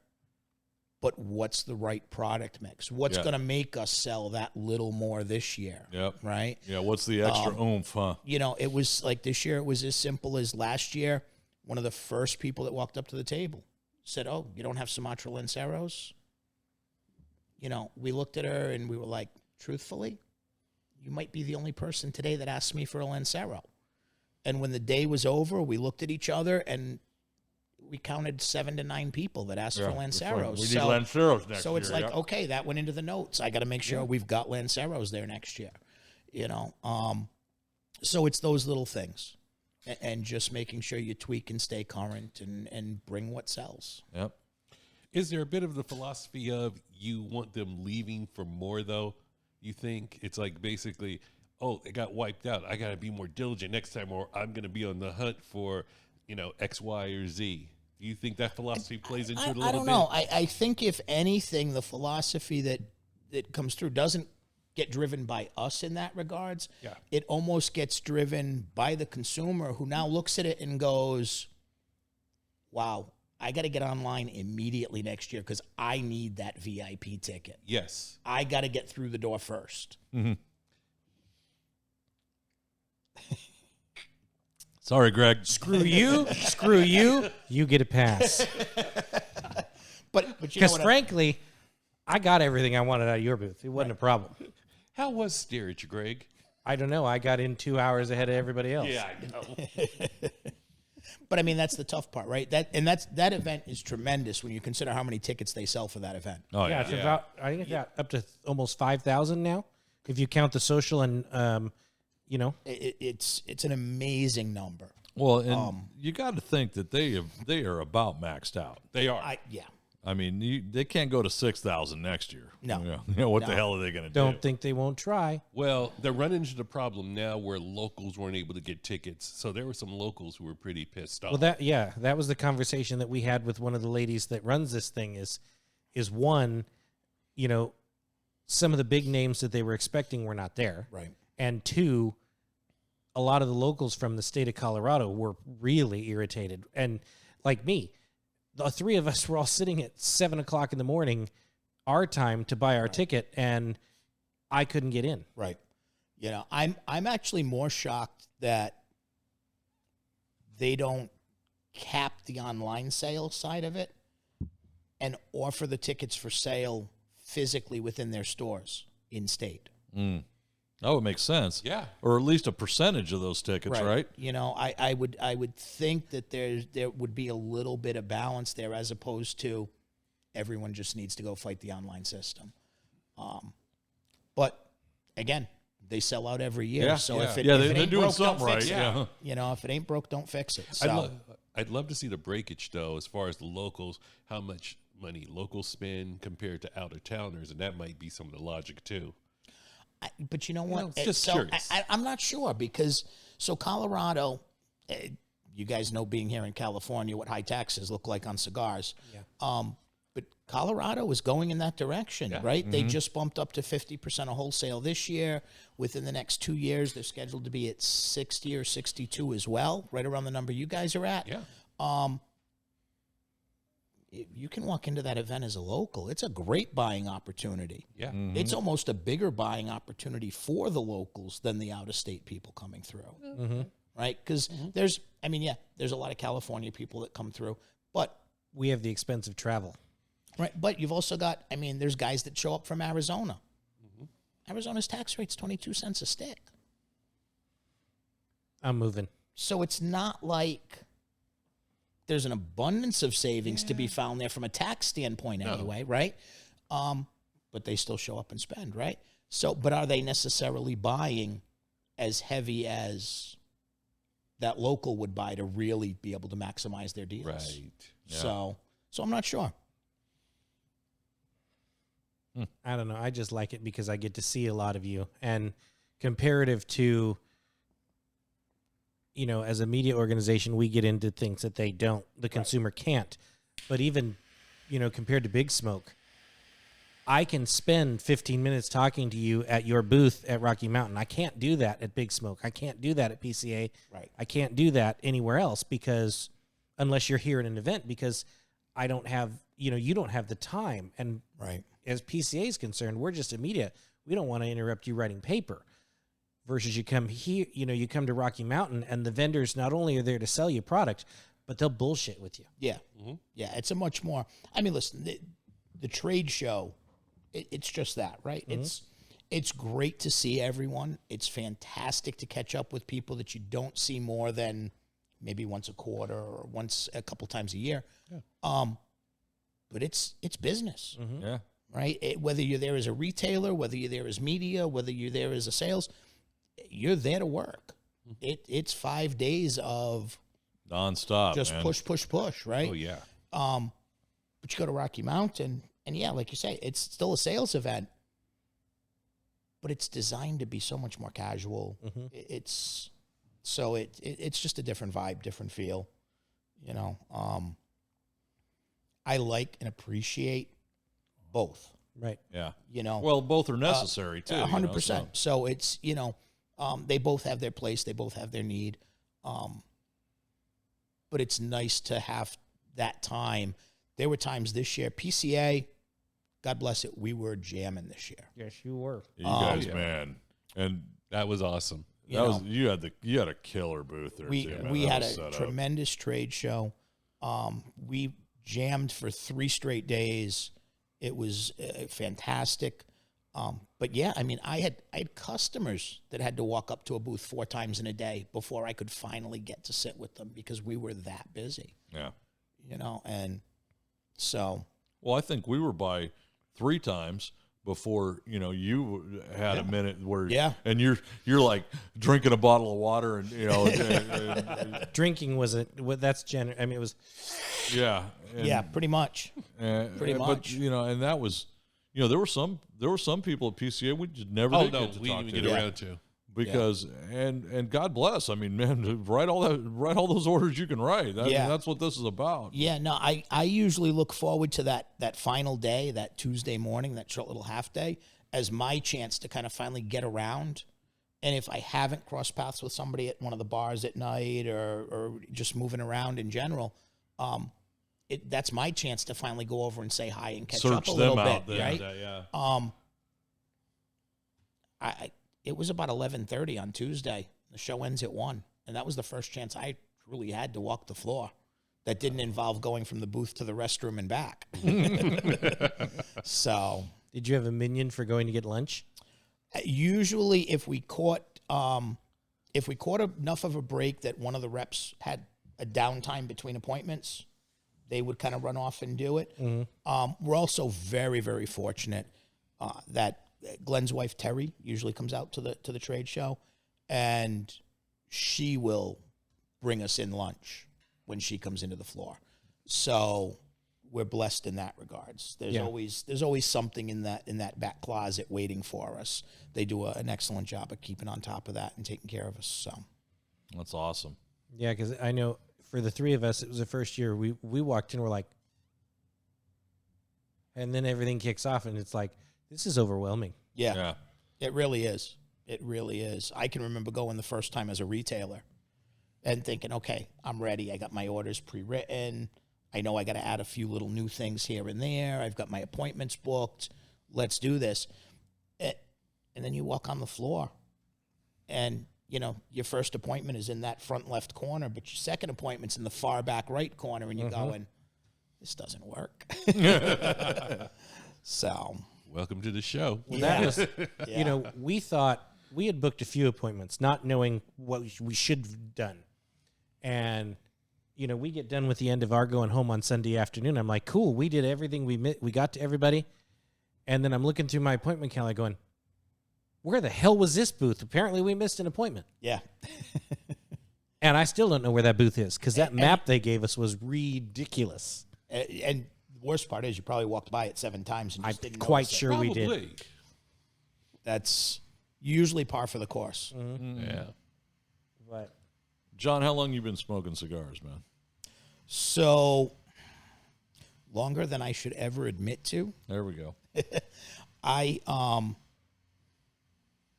But what's the right product mix? What's Yeah. going to make us sell that little more this year? Yep. Right? Yeah, what's the extra oomph, huh? You know, it was like this year, it was as simple as last year. One of the first people that walked up to the table said, "Oh, you don't have Sumatra Lanceros?" You know, we looked at her and we were like, truthfully, you might be the only person today that asked me for a Lancero. And when the day was over, we looked at each other and we counted 7 to 9 people that asked for Lanceros. We need Lanceros next So it's year, like, yeah. okay, that went into the notes. I got to make sure we've got Lanceros there next year. You know, so it's those little things, and just making sure you tweak and stay current and bring what sells. Yep. Is there a bit of the philosophy of you want them leaving for more, though? You think it's like basically, oh, it got wiped out. I got to be more diligent next time, or I'm going to be on the hunt for, you know, X, Y, or Z. Do you think that philosophy plays into it a little bit? I don't know. I think if anything, the philosophy that comes through doesn't get driven by us in that regards. Yeah. It almost gets driven by the consumer who now looks at it and goes, wow, I got to get online immediately next year because I need that VIP ticket. Yes. I got to get through the door first. Sorry, Greg. Screw you. Screw you. You get a pass. But you know Because what? frankly, I got everything I wanted out of your booth. It wasn't a problem. How was steerage, Greg? I don't know. I got in 2 hours ahead of everybody else. I know. But I mean, that's the tough part, right? That event is tremendous when you consider how many tickets they sell for that event. Oh, Yeah, yeah. it's about, I think it's got up to almost 5,000 now, if you count the social and, you know. It's an amazing number. Well, and you got to think that they are about maxed out. They are. I mean, they can't go to 6,000 next year. No. You know, what the hell are they going to do? Don't think they won't try. Well, they're running into the problem now where locals weren't able to get tickets. So there were some locals who were pretty pissed off. Well, that was the conversation that we had with one of the ladies that runs this thing is one, you know, some of the big names that they were expecting were not there. Right. And two, a lot of the locals from the state of Colorado were really irritated. And like me, the three of us were all sitting at 7 o'clock in the morning, our time to buy our ticket, and I couldn't get in. Right. You know, I'm actually more shocked that they don't cap the online sale side of it and offer the tickets for sale physically within their stores in state. That would make sense. Yeah. Or at least a percentage of those tickets, right? You know, I would think that there would be a little bit of balance there, as opposed to everyone just needs to go fight the online system. But again, they sell out every year. Yeah, so yeah. if it, Yeah, if they- it they're ain't doing broke, don't something fix right, it. yeah. You know, if it ain't broke, don't fix it. So I'd love to see the breakage, though, as far as the locals, how much money locals spend compared to out-of-towners, and that might be some of the logic, too. but you know what? just So curious. I'm not sure, because Colorado, you guys know, being here in California, what high taxes look like on cigars. Yeah. But Colorado is going in that direction, right? They just bumped up to 50% of wholesale this year. Within the next 2 years, they're scheduled to be at 60 or 62 as well, right around the number you guys are at. Yeah. You can walk into that event as a local. It's a great buying opportunity. Yeah. It's almost a bigger buying opportunity for the locals than the out-of-state people coming through, right? Because there's a lot of California people that come through, but We have the expense of travel. right, but you've also got, there's guys that show up from Arizona. Arizona's tax rate's 22 cents a stick. I'm moving. So it's not like there's an abundance of savings to be found there from a tax standpoint anyway, right? But they still show up and spend, right? So, but are they necessarily buying as heavy as that local would buy to really be able to maximize their deals? Right. So I'm not sure. I don't know. I just like it because I get to see a lot of you. And comparative to, as a media organization, we get into things that the consumer can't. But even, compared to Big Smoke, I can spend 15 minutes talking to you at your booth at Rocky Mountain. I can't do that at Big Smoke. I can't do that at PCA. Right. I can't do that anywhere else unless you're here at an event, because I don't have, you don't have the time. And Right. as PCA is concerned, we're just a media. We don't want to interrupt you writing paper. Versus you come here, you come to Rocky Mountain, and the vendors not only are there to sell you product, but they'll bullshit with you. Yeah. Yeah, it's a much more, listen, the trade show, it's just that, right? It's great to see everyone. It's fantastic to catch up with people that you don't see more than maybe once a quarter or once a couple times a year. Yeah. But it's business, Yeah. right? Whether you're there as a retailer, whether you're there as media, whether you're there as a sales, you're there to work. It's 5 days of Nonstop, just man. push, right? Oh, yeah. But you go to Rocky Mountain, and yeah, like you say, it's still a sales event, but it's designed to be so much more casual. It's just a different vibe, different feel. I like and appreciate both. Right. Yeah. Well, both are necessary, too. 100%. So it's, they both have their place. They both have their need. But it's nice to have that time. There were times this year, PCA, God bless it, we were jamming this year. Yes, you were. You guys, yeah. man. And That was awesome. you had a killer booth there, We too, man. we That had was a set up. tremendous trade show. We jammed for 3 straight days. It was fantastic. But yeah, I had customers that had to walk up to a booth 4 times in a day before I could finally get to sit with them, because we were that busy. Yeah. And so Well, I think we were by 3 times before you had a minute where and you're like drinking a bottle of water and and Drinking that's it was. yeah and, pretty much. Pretty but much. and that was there were some people at PCA we just never Oh, did no, get to we talk didn't to get around to. because and God bless, man, write all those orders you can write. That's what this is about. Yeah, no, I usually look forward to that final day, that Tuesday morning, that short little half day, as my chance to kind of finally get around. And if I haven't crossed paths with somebody at one of the bars at night or just moving around in general, that's my chance to finally go over and say hi and catch up Search a little them bit, out there. right? Yeah. It was about 11:30 on Tuesday. The show ends at 1, and that was the first chance I truly had to walk the floor. That didn't involve going from the booth to the restroom and back. So Did you have a minion for going to get lunch? Usually, if we caught enough of a break that one of the reps had a downtime between appointments, they would kind of run off and do it. We're also very, very fortunate that Glenn's wife Terry usually comes out to the trade show, and she will bring us in lunch when she comes into the floor. So we're blessed in that regards. There's always something in that back closet waiting for us. They do an excellent job of keeping on top of that and taking care of us. So That's awesome. Yeah, because I know for the three of us, it was the first year we walked in, we're like, and then everything kicks off, and it's like, this is overwhelming. yeah. It really is. It really is. I can remember going the first time as a retailer and thinking, okay, I'm ready. I got my orders pre-written. I know I got to add a few little new things here and there. I've got my appointments booked. Let's do this. And then you walk on the floor, and, you know, your first appointment is in that front left corner, but your second appointment's in the far back right corner, and you're going, this doesn't work. So... Welcome to the show. Well, that was, you know, we thought we had booked a few appointments, not knowing what we should have done. And, you know, we get done with the end of our going home on Sunday afternoon. I'm like, cool, we did everything. We got to everybody. And then I'm looking through my appointment calendar going, where the hell was this booth? Apparently we missed an appointment. Yeah. And I still don't know where that booth is because that map they gave us was ridiculous. And the worst part is you probably walked by it 7 times and I'm just didn't quite notice it. sure we did. Probably. That's usually par for the course. Yeah. But John, how long you been smoking cigars, man? So longer than I should ever admit to. There we go. I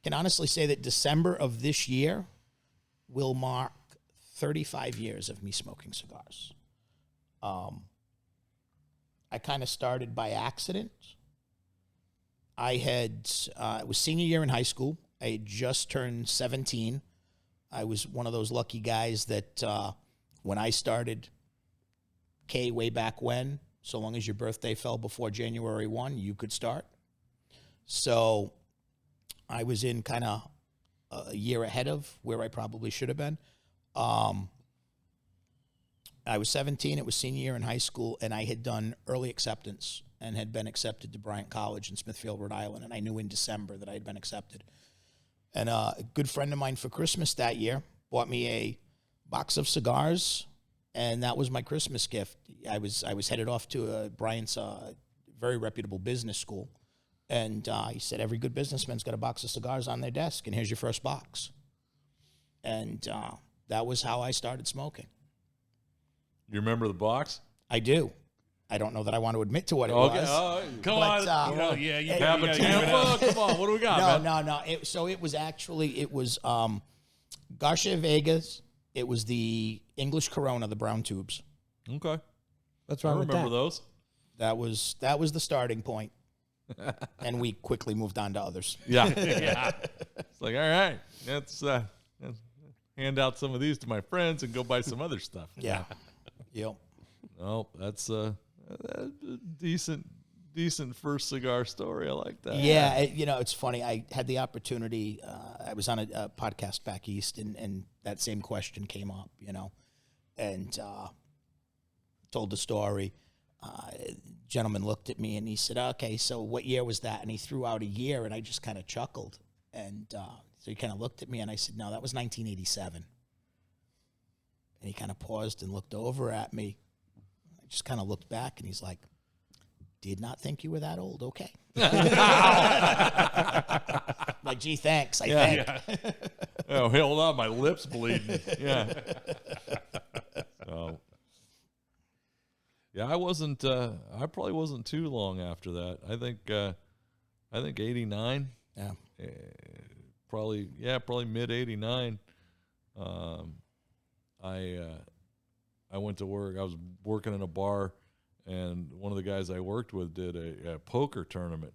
can honestly say that December of this year will mark 35 years of me smoking cigars. I kind of started by accident. It was senior year in high school. I had just turned 17. I was one of those lucky guys that when I started K way back when, so long as your birthday fell before January 1, you could start. So I was in kind of a year ahead of where I probably should have been. I was 17. It was senior year in high school, and I had done early acceptance and had been accepted to Bryant College in Smithfield, Rhode Island, and I knew in December that I had been accepted. And a good friend of mine for Christmas that year bought me a box of cigars, and that was my Christmas gift. I was headed off to Bryant's very reputable business school, and he said, every good businessman's got a box of cigars on their desk, and here's your first box. And that was how I started smoking. You remember the box? I do. I don't know that I want to admit to what it was. Come But, on. You know, yeah, you Kappa gotta Tampa. Come on. What do we got, man? No. It was Garcia Vegas. It was the English Corona, the brown tubes. Okay. what's I wrong with remember that? those. That was the starting point. And we quickly moved on to others. Yeah. Yeah. It's like, all right, let's hand out some of these to my friends and go buy some other stuff. Yeah. Yep. Oh, that's a decent first cigar story. I like that. Yeah, it's funny. I had the opportunity. I was on a podcast back east, and that same question came up, and told the story. Gentleman looked at me and he said, okay, so what year was that? And he threw out a year, and I just kind of chuckled. And so he kind of looked at me, and I said, no, that was 1987. And he kind of paused and looked over at me. I just kind of looked back, and he's like, did not think you were that old. Okay. Like, gee, thanks. I think. Yeah. Oh, hold on, my lips bleeding. Yeah. So, yeah, I wasn't. I probably wasn't too long after that. I think 89. Yeah. Probably mid 89. I went to work. I was working in a bar, and one of the guys I worked with did a poker tournament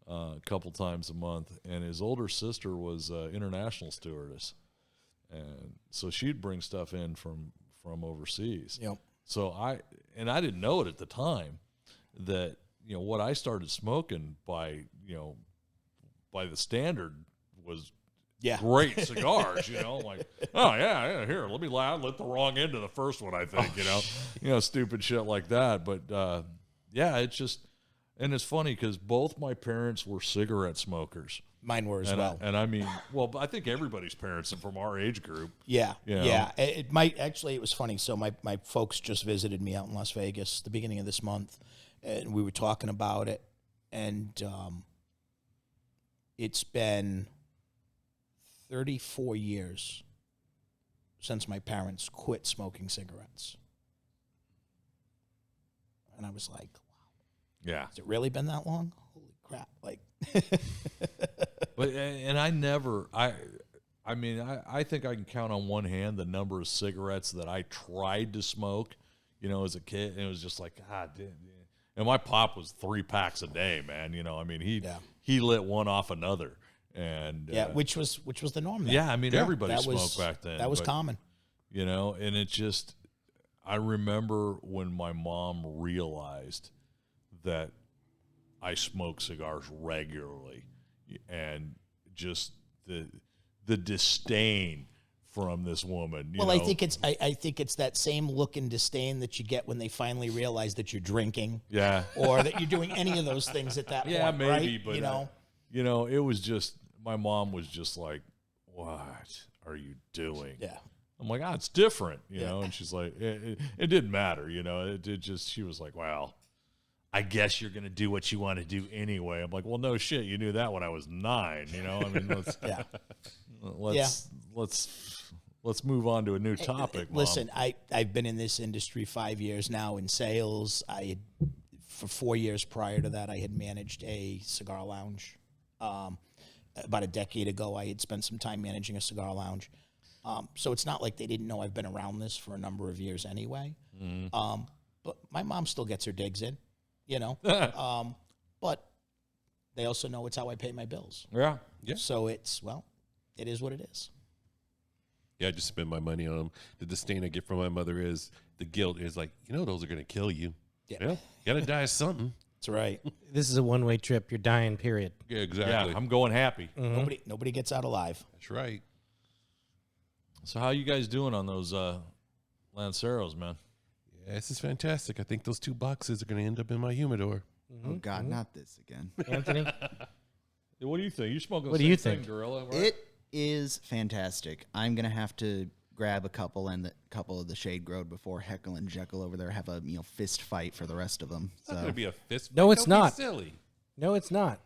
a couple times a month, and his older sister was international stewardess, and so she'd bring stuff in from overseas. Yep. So I didn't know it at the time that what I started smoking by the standard was great cigars, like, oh yeah, here, let me lit the wrong end of the first one, I think, stupid shit like that. But it's just, and it's funny because both my parents were cigarette smokers. Mine were as and well. I mean, well, I think everybody's parents from our age group. Yeah. It might actually. It was funny. So my folks just visited me out in Las Vegas the beginning of this month, and we were talking about it, and it's been 34 years since my parents quit smoking cigarettes, and I was like, "Wow, Yeah, has it really been that long? Holy crap!" Like. But and I think I can count on one hand the number of cigarettes that I tried to smoke, as a kid, and it was just like, God damn. And my pop was 3 packs a day, man. He lit one off another, and which was the norm then. Yeah, I mean everybody smoked back then. That was common, and it just, I remember when my mom realized that I smoke cigars regularly, and just the disdain from this woman. I think it's that same look and disdain that you get when they finally realize that you're drinking, or that you're doing any of those things at that point. Maybe, right? but it was just, my mom was just like, "What are you doing?" Yeah. I'm like, it's different, and she's like, it didn't matter, it just, she was like, well, I guess you're going to do what you want to do anyway. I'm like, well, no shit. You knew that when I was 9, I mean, let's move on to a new topic. Mom. Listen, I've been in this industry 5 years now in sales. For 4 years prior to that, I had managed a cigar lounge. About a decade ago, I had spent some time managing a cigar lounge. So it's not like they didn't know I've been around this for a number of years anyway. But my mom still gets her digs in. But they also know it's how I pay my bills. Yeah. So it is what it is. Yeah, I just spend my money on them. The disdain I get from my mother is the guilt is like, those are going to kill you. Yeah. You got to die of something. That's right. This is a one-way trip. You're dying, period. Yeah, exactly. Yeah, I'm going happy. Mm-hmm. Nobody gets out alive. That's right. So how you guys doing on those Lanceros, man? Yeah, this is fantastic. I think those 2 boxes are going to end up in my humidor. Oh, God, not this again. Anthony? What do you think? You're smoking What the do you same think? thing, Gorilla, right? It is fantastic. I'm going to have to grab a couple of the Shade Growed before Heckle and Jekyll over there have a fist fight for the rest of them. It's not going to be a fist fight. No, it's Don't be not. silly. No, it's not.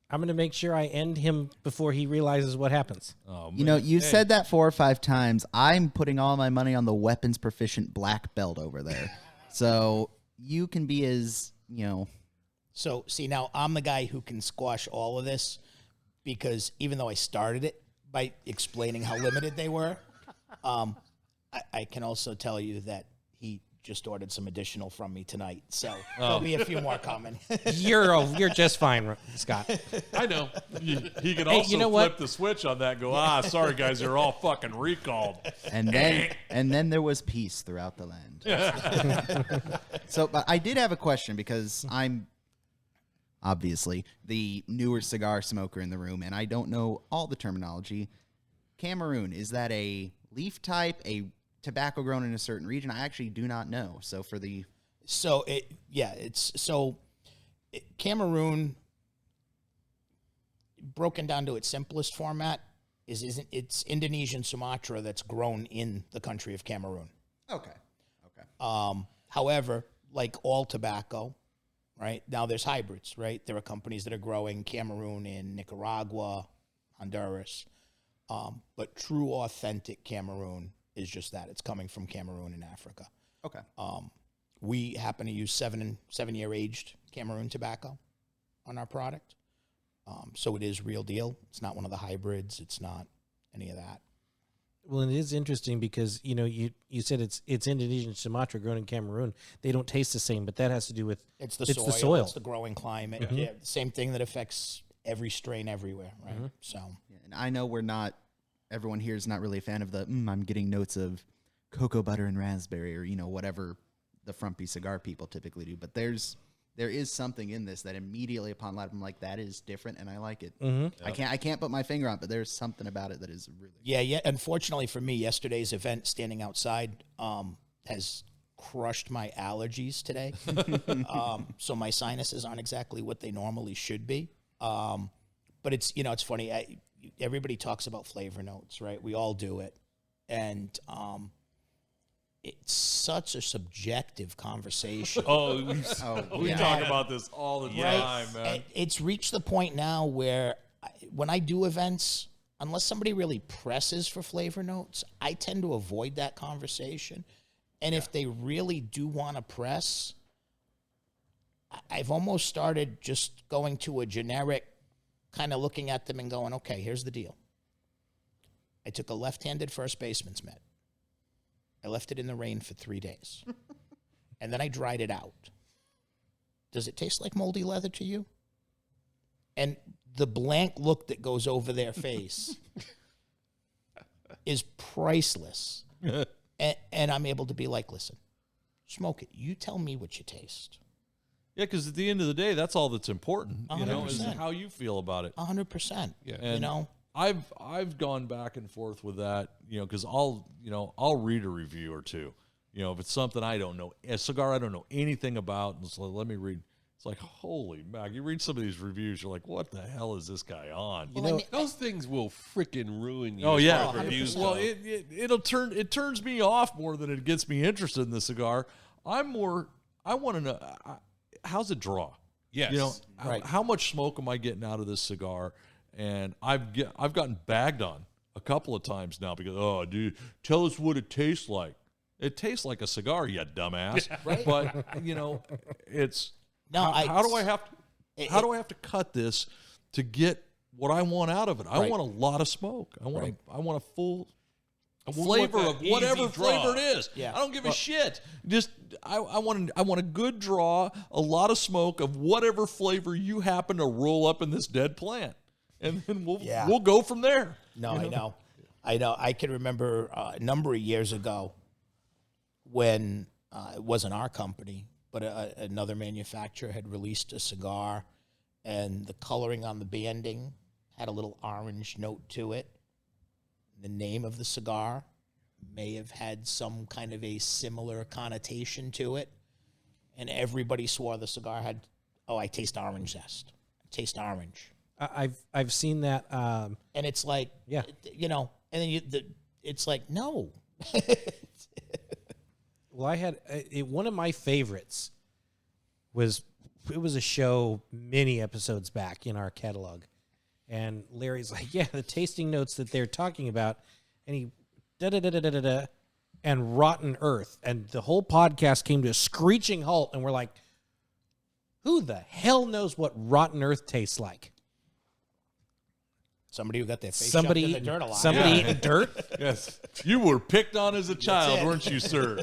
I'm going to make sure I end him before he realizes what happens. Oh, You've said that 4 or 5 times. I'm putting all my money on the weapons proficient black belt over there. So you can be as, So, see, now I'm the guy who can squash all of this because even though I started it by explaining how limited they were, I can also tell you that he just ordered some additional from me tonight. So there'll be a few more coming. You're just fine, Scott. I know. He can Hey, also you know flip what? the switch on that and go, sorry, guys, you're all fucking recalled. and then there was peace throughout the land. So, but I did have a question because I'm obviously the newer cigar smoker in the room, and I don't know all the terminology. Cameroon, is that a leaf type, a tobacco grown in a certain region? I actually do not know. So for the Cameroon, broken down to its simplest format, it's Indonesian Sumatra that's grown in the country of Cameroon. okay. However, like all tobacco, right, now there's hybrids, right? There are companies that are growing Cameroon in Nicaragua, Honduras, but true authentic Cameroon is just that. It's coming from Cameroon in Africa. Okay. We happen to use 7-year aged Cameroon tobacco on our product. So it is real deal. It's not one of the hybrids. It's not any of that. Well, it is interesting because, you said it's Indonesian Sumatra grown in Cameroon. They don't taste the same, but that has to do with It's the the soil. soil. It's the growing climate. Yeah, same thing that affects every strain everywhere, right? So And I know everyone here is not really a fan of the, I'm getting notes of cocoa butter and raspberry or, whatever the frumpy cigar people typically do. But there's there is something in this that immediately upon light, I'm like, that is different, and I like it. Mm-hmm. I can't put my finger on it, but there's something about it that is really Yeah. Unfortunately for me, yesterday's event, standing outside, has crushed my allergies today. So my sinuses aren't exactly what they normally should be. But it's, it's funny. Everybody talks about flavor notes, right? We all do it. And it's such a subjective conversation. We talk about this all the time, man. It's reached the point now where when I do events, unless somebody really presses for flavor notes, I tend to avoid that conversation. And if they really do want to press, I've almost started just going to a generic, kind of looking at them and going, okay, here's the deal. I took a left-handed first baseman's mitt. I left it in the rain for 3 days. And then I dried it out. Does it taste like moldy leather to you? And the blank look that goes over their face is priceless. And I'm able to be like, listen, smoke it. You tell me what you taste. Yeah, because at the end of the day, that's all that's important. 100%. Is how you feel about it. 100%. Yeah. And I've gone back and forth with that, because I'll read a review or two. If it's something I don't know, a cigar I don't know anything about, and so let me read. It's like, holy mac! You read some of these reviews, you're like, what the hell is this guy on? Those things will freaking ruin you. Oh yeah, reviews. well, it turns me off more than it gets me interested in the cigar. I want to know how's it draw. Yes, right. How much smoke am I getting out of this cigar? And I've gotten bagged on a couple of times now because, oh, dude, tell us what it tastes like. It tastes like a cigar, you dumbass. Right. But it's No, how do I have to cut this to get what I want out of it? I want a lot of smoke. I want a full flavor of whatever flavor it is. Yeah. I don't give a shit. Just I want a good draw, a lot of smoke of whatever flavor you happen to roll up in this dead plant, and then we'll go from there. No, I know. I can remember a number of years ago when it wasn't our company, but another manufacturer had released a cigar, and the coloring on the banding had a little orange note to it. The name of the cigar may have had some kind of a similar connotation to it, and everybody swore the cigar had, I taste orange zest. I taste orange. I've seen that. And it's like, and then it's like, no. Well, I had one of my favorites was a show many episodes back in our catalog, and Larry's like, yeah, the tasting notes that they're talking about, and he da-da-da-da-da-da, and Rotten Earth, and the whole podcast came to a screeching halt, and we're like, who the hell knows what Rotten Earth tastes like? Somebody who got their face shoved in the dirt a lot. Somebody eating dirt? Yes, you were picked on as a child, weren't you, sir?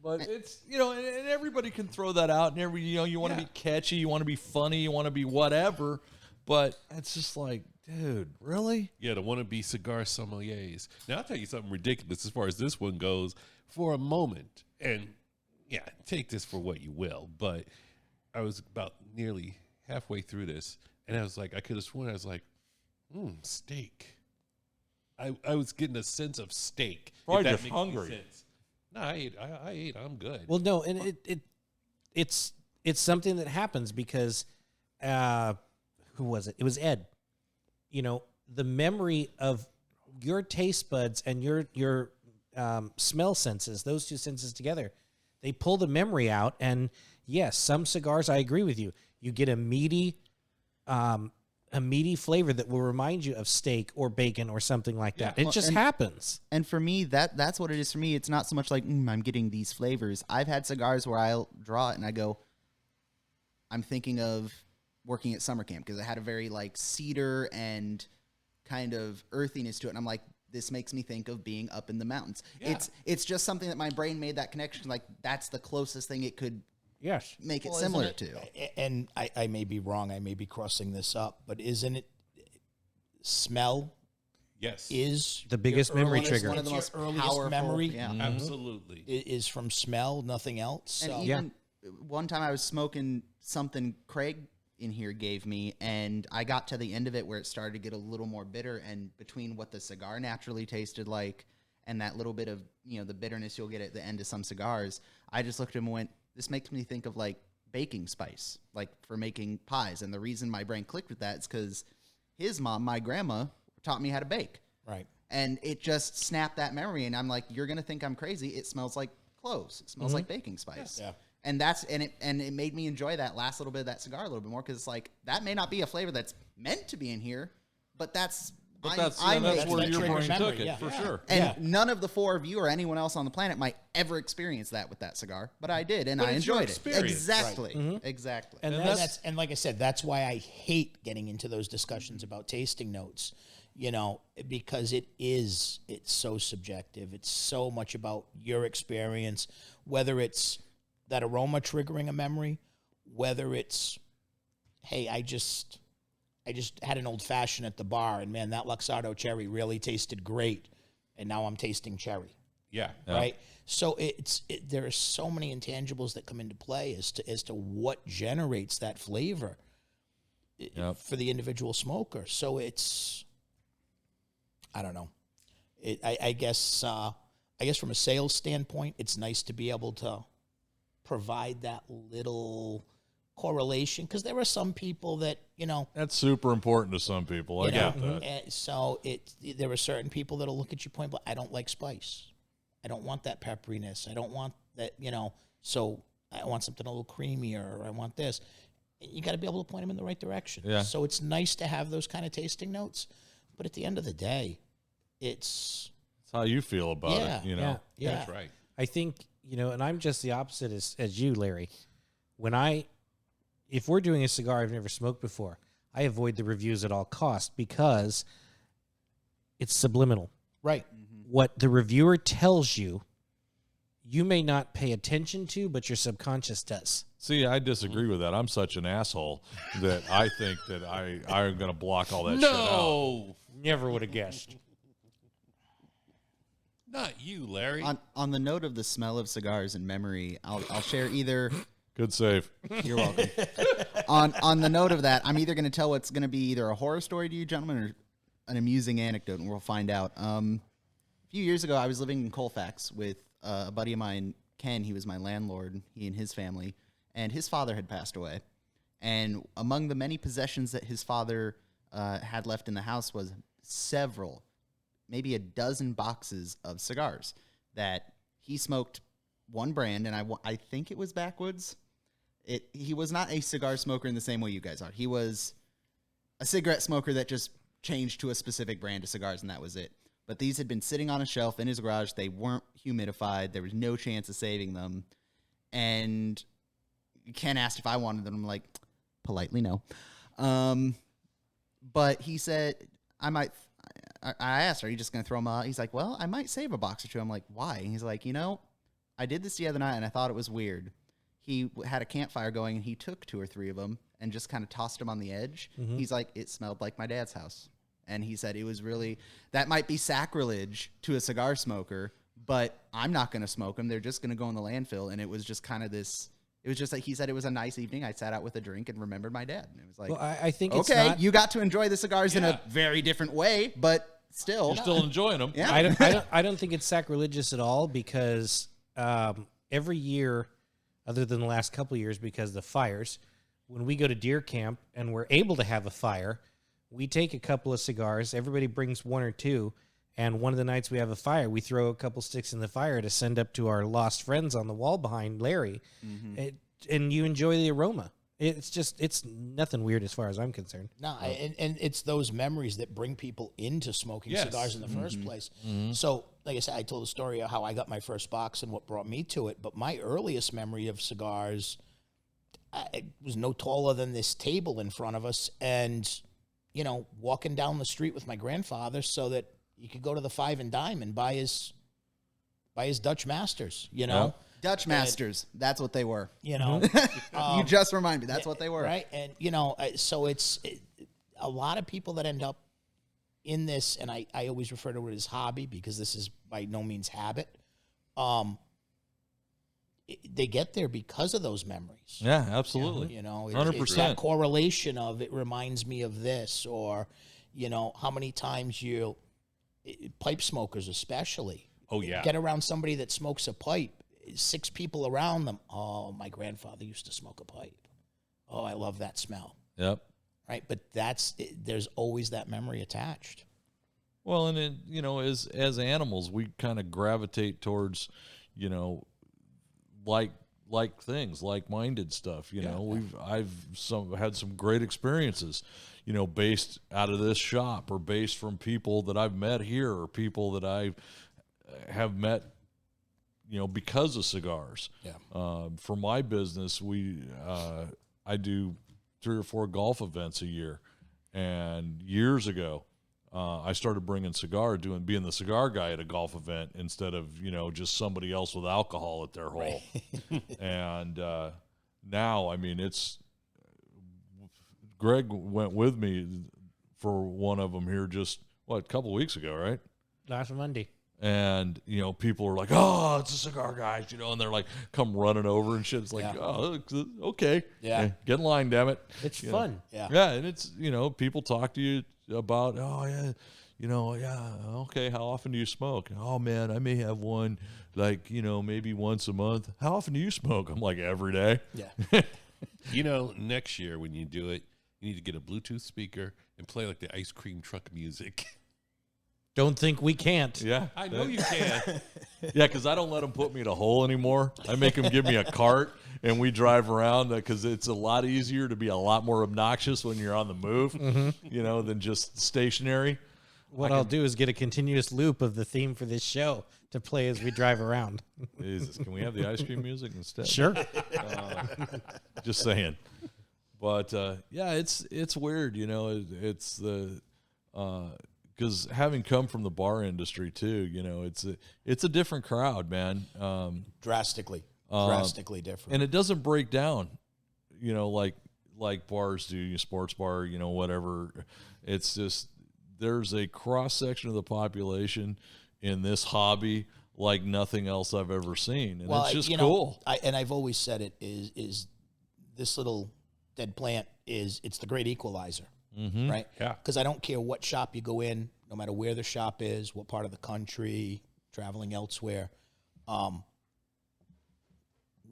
But it's and everybody can throw that out, and you want to be catchy, you want to be funny, you want to be whatever, but it's just like, dude, really? Yeah, the wannabe cigar sommeliers. Now, I'll tell you something ridiculous as far as this one goes for a moment. And, yeah, take this for what you will. But I was about nearly halfway through this, and I was like, I could have sworn, I was like, steak. I was getting a sense of steak. Probably if that just makes hungry. sense. No, I ate. I'm good. Well, no, and it's something that happens because who was it? It was Ed. The memory of your taste buds and your smell senses, those two senses together, they pull the memory out. And yes, some cigars, I agree with you. You get a meaty flavor that will remind you of steak or bacon or something like that. It just happens. And for me, that's what it is for me. It's not so much like, I'm getting these flavors. I've had cigars where I'll draw it and I go, I'm thinking of working at summer camp because it had a very like cedar and kind of earthiness to it. And I'm like, this makes me think of being up in the mountains. Yeah. It's just something that my brain made that connection. Like that's the closest thing it could make it similar to. And I may be wrong. I may be crossing this up, but isn't it smell? Yes. Is the biggest memory earliest, trigger. One of the most earliest memory Absolutely. is from smell, nothing else. And so. even one time I was smoking something Craig in here gave me, and I got to the end of it where it started to get a little more bitter, and between what the cigar naturally tasted like and that little bit of, the bitterness you'll get at the end of some cigars, I just looked at him and went, this makes me think of like baking spice, like for making pies. And the reason my brain clicked with that is because his mom, my grandma, taught me how to bake. Right. And it just snapped that memory, and I'm like, you're going to think I'm crazy. It smells like cloves. It smells like baking spice. Yeah. And it made me enjoy that last little bit of that cigar a little bit more, because it's like, that may not be a flavor that's meant to be in here, but that's that's I'm where making your trigger brain memory, took it, yeah. for sure. and none of the four of you or anyone else on the planet might ever experience that with that cigar, but I did, and I it's your enjoyed it. experience. Exactly. Exactly. And and like I said, that's why I hate getting into those discussions about tasting notes, because it's so subjective. It's so much about your experience, whether it's that aroma triggering a memory, whether it's, hey, I just had an old fashioned at the bar, and man, that Luxardo cherry really tasted great, and now I'm tasting cherry. Yeah. Right. So there are so many intangibles that come into play as to what generates that flavor for the individual smoker. So it's, I don't know. I guess from a sales standpoint, it's nice to be able to provide that little correlation, because there are some people that, That's super important to some people. I get that. and so there are certain people that'll look at you point blank, I don't like spice. I don't want that pepperiness. I don't want that, so I want something a little creamier, or I want this. You got to be able to point them in the right direction. Yeah. So it's nice to have those kind of tasting notes, but at the end of the day, it's how you feel about it, Yeah. That's right. I think, and I'm just the opposite as you, Larry. If we're doing a cigar I've never smoked before, I avoid the reviews at all costs, because it's subliminal. right. What the reviewer tells you, you may not pay attention to, but your subconscious does. See, I disagree with that. I'm such an asshole that I think that I'm going to block all that shit out. No, Never would have guessed. not you, Larry. On the note of the smell of cigars and memory, I'll share either. Good save. You're welcome. On the note of that, I'm either going to tell what's going to be either a horror story to you gentlemen or an amusing anecdote, and we'll find out. A few years ago, I was living in Colfax with a buddy of mine, Ken. He was my landlord, he and his family, and his father had passed away. And among the many possessions that his father had left in the house was several, maybe a dozen boxes of cigars that he smoked one brand, and I think it was Backwoods. He was not a cigar smoker in the same way you guys are. He was a cigarette smoker that just changed to a specific brand of cigars, and that was it. But these had been sitting on a shelf in his garage. They weren't humidified. There was no chance of saving them. And Ken asked if I wanted them. I'm like, politely no. But he said, I asked, are you just going to throw them out? He's like, well, I might save a box or two. I'm like, why? And he's like, I did this the other night, and I thought it was weird. He had a campfire going, and he took 2 or 3 of them and just kind of tossed them on the edge. Mm-hmm. He's like, it smelled like my dad's house. And he said it was really, that might be sacrilege to a cigar smoker, but I'm not going to smoke them. They're just going to go in the landfill. And it was just kind of this, it was just like, he said it was a nice evening. I sat out with a drink and remembered my dad. And it was like, Well, I think it's okay, not, you got to enjoy the cigars in a very different way, but still. You're still enjoying them. Yeah. I don't think it's sacrilegious at all, because every year, other than the last couple of years because of the fires, when we go to deer camp and we're able to have a fire, we take a couple of cigars. Everybody brings 1 or 2. And one of the nights we have a fire, we throw a couple sticks in the fire to send up to our lost friends on the wall behind Larry. Mm-hmm. And you enjoy the aroma. It's nothing weird as far as I'm concerned. No, and it's those memories that bring people into smoking cigars in the first place. Mm-hmm. So, like I said, I told the story of how I got my first box and what brought me to it. But my earliest memory of cigars, it was no taller than this table in front of us, and walking down the street with my grandfather so that you could go to the Five and Dime and buy his Dutch Masters. Dutch Masters. That's what they were. You just remind me. That's what they were. Right. And, so it's a lot of people that end up in this, and I always refer to it as hobby because this is by no means habit. they get there because of those memories. Yeah, absolutely. You know, 100%. it's that correlation of it reminds me of this, or, you know, how many times pipe smokers especially. Oh, yeah. Get around somebody that smokes a pipe, 6 people around them. Oh, my grandfather used to smoke a pipe. Oh, I love that smell. Yep. Right, but there's always that memory attached. Well, and it, you know, as animals, we kind of gravitate towards, you know, like things, like-minded stuff. You know, I've had some great experiences, you know, based out of this shop or based from people that I've met here or people that I have met, you know, because of cigars. Yeah. For my business, I do 3 or 4 golf events a year, and years ago, I started bringing cigars, being the cigar guy at a golf event instead of, you know, just somebody else with alcohol at their hole. And now, I mean, Greg went with me for one of them here just, a couple of weeks ago, right? Last Monday. And, you know, people are like, oh, it's a cigar guy, you know, and they're like, come running over and shit. It's like, oh, okay. Yeah. Get in line, damn it. It's You fun. Yeah. Yeah, and it's, you know, people talk to you about, oh, yeah, you know, yeah, okay, how often do you smoke? Oh, man, I may have one, like, you know, maybe once a month. How often do you smoke? I'm like, every day. Yeah. You know, next year when you do it, you need to get a Bluetooth speaker and play like the ice cream truck music. Don't think we can't. Yeah. I know you can. Yeah, because I don't let them put me in a hole anymore. I make them give me a cart, and we drive around because it's a lot easier to be a lot more obnoxious when you're on the move, you know, than just stationary. What I'll do is get a continuous loop of the theme for this show to play as we drive around. Jesus, can we have the ice cream music instead? Sure. Just saying. But yeah, it's weird, you know. It's the because having come from the bar industry too, you know, it's a different crowd, man. Drastically different. And it doesn't break down, you know, like bars do, sports bar, you know, whatever. It's just there's a cross section of the population in this hobby like nothing else I've ever seen, and it's just cool. And I've always said it is this little dead plant it's the great equalizer, right? Yeah. Because I don't care what shop you go in, no matter where the shop is, what part of the country, traveling elsewhere.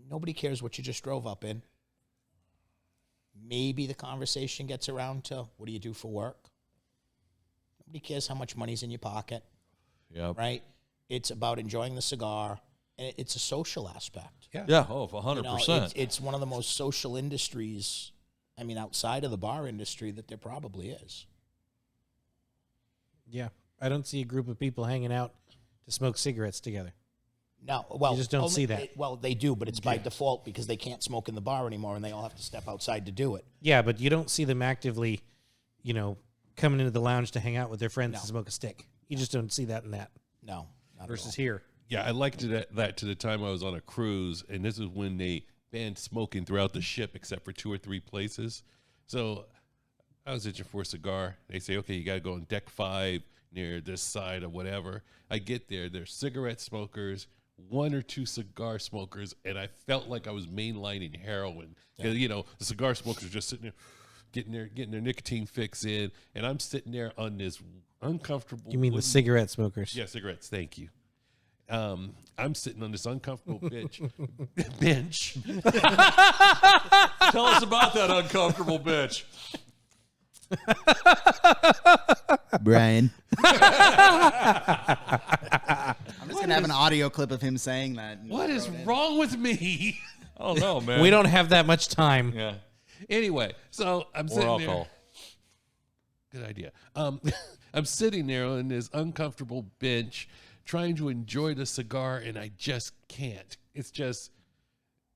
Nobody cares what you just drove up in. Maybe the conversation gets around to, what do you do for work? Nobody cares how much money's in your pocket, right? It's about enjoying the cigar, and it's a social aspect. Yeah, oh, 100%. It's one of the most social industries, I mean, outside of the bar industry, that there probably is. Yeah. I don't see a group of people hanging out to smoke cigarettes together. No, well, You just don't see that. They do, but it's by default because they can't smoke in the bar anymore, and they all have to step outside to do it. Yeah, but you don't see them actively, you know, coming into the lounge to hang out with their friends No. and smoke a stick. You just don't see that in that No, not versus at all. here. Yeah, I liked that to the time I was on a cruise, and this is when they banned smoking throughout the ship except for 2 or 3 places. So I was itching for a cigar. They say, okay, you got to go on deck 5 near this side or whatever. I get there. There's cigarette smokers, 1 or 2 cigar smokers, and I felt like I was mainlining heroin. Because, you know, the cigar smokers are just sitting there getting their nicotine fix in, and I'm sitting there on this uncomfortable... You mean the cigarette smokers? Yeah, cigarettes. Thank you. I'm sitting on this uncomfortable bench. Tell us about that uncomfortable bitch. Brian. I'm just going to have an audio clip of him saying that. What is wrong with me? I don't know, man. We don't have that much time. Yeah. Anyway, so I'm Or sitting alcohol. there. Good idea. I'm sitting there on this uncomfortable bench trying to enjoy the cigar, and I just can't. It's just,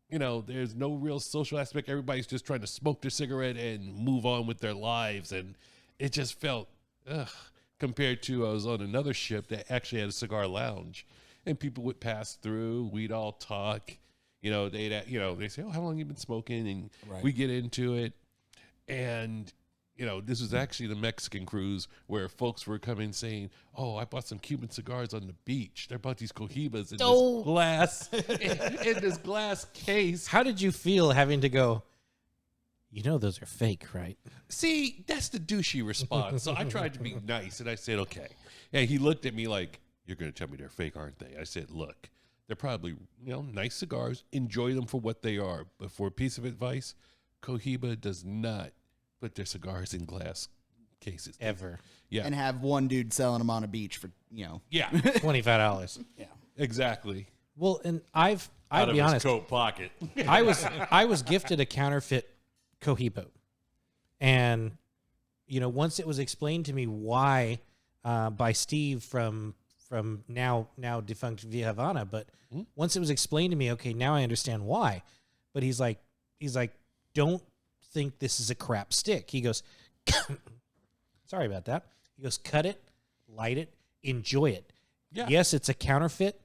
you know, there's no real social aspect. Everybody's just trying to smoke their cigarette and move on with their lives, and it just felt, compared to I was on another ship that actually had a cigar lounge, and people would pass through. We'd all talk. You know, they'd say, "Oh, how long you been smoking?" And Right. we get into it, and this was actually the Mexican cruise where folks were coming saying, "Oh, I bought some Cuban cigars on the beach. They bought these Cohibas in this glass, in this glass case." How did you feel having to go? Those are fake, right? See, that's the douchey response. So I tried to be nice, and I said, "Okay." And he looked at me like, "You're going to tell me they're fake, aren't they?" I said, "Look, they're probably nice cigars. Enjoy them for what they are. But for a piece of advice, Cohiba does not put their cigars in glass cases Ever. Yeah, And have one dude selling them on a beach for, yeah, $25. Yeah. exactly. Well, and Out I'll of be his honest. coat pocket. I was gifted a counterfeit Cohiba, and once it was explained to me why by Steve from now defunct Via Havana, but once it was explained to me, okay, now I understand why. But he's like, don't think this is a crap stick. He goes, sorry about that. He goes, cut it, light it, enjoy it. Yeah. Yes, it's a counterfeit,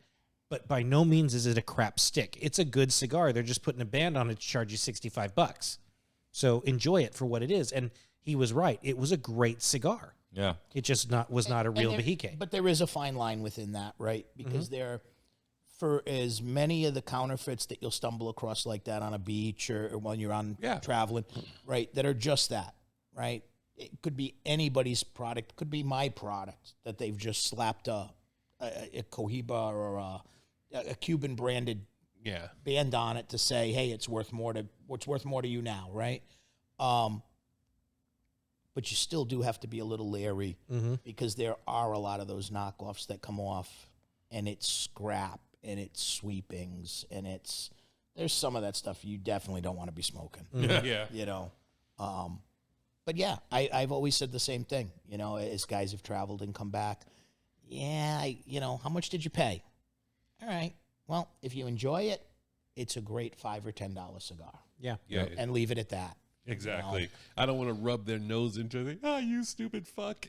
but by no means is it a crap stick. It's a good cigar. They're just putting a band on it to charge you $65. So enjoy it for what it is. And he was right. It was a great cigar. Yeah. It just was not a real And Bahique. But there is a fine line within that, right? Because for as many of the counterfeits that you'll stumble across like that on a beach or when you're on traveling, right, that are just that, right? It could be anybody's product, could be my product that they've just slapped a Cohiba or a Cuban branded band on it to say, hey, it's worth more to you now, right? But you still do have to be a little leery because there are a lot of those knockoffs that come off and it's scrap and it's sweepings and there's some of that stuff you definitely don't want to be smoking. Yeah. But yeah, I've always said the same thing, as guys have traveled and come back. Yeah, how much did you pay? All right. Well, if you enjoy it, it's a great $5 or $10 cigar. Yeah. Yeah. And leave it at that. Exactly. I don't want to rub their nose into it. Oh, you stupid fuck.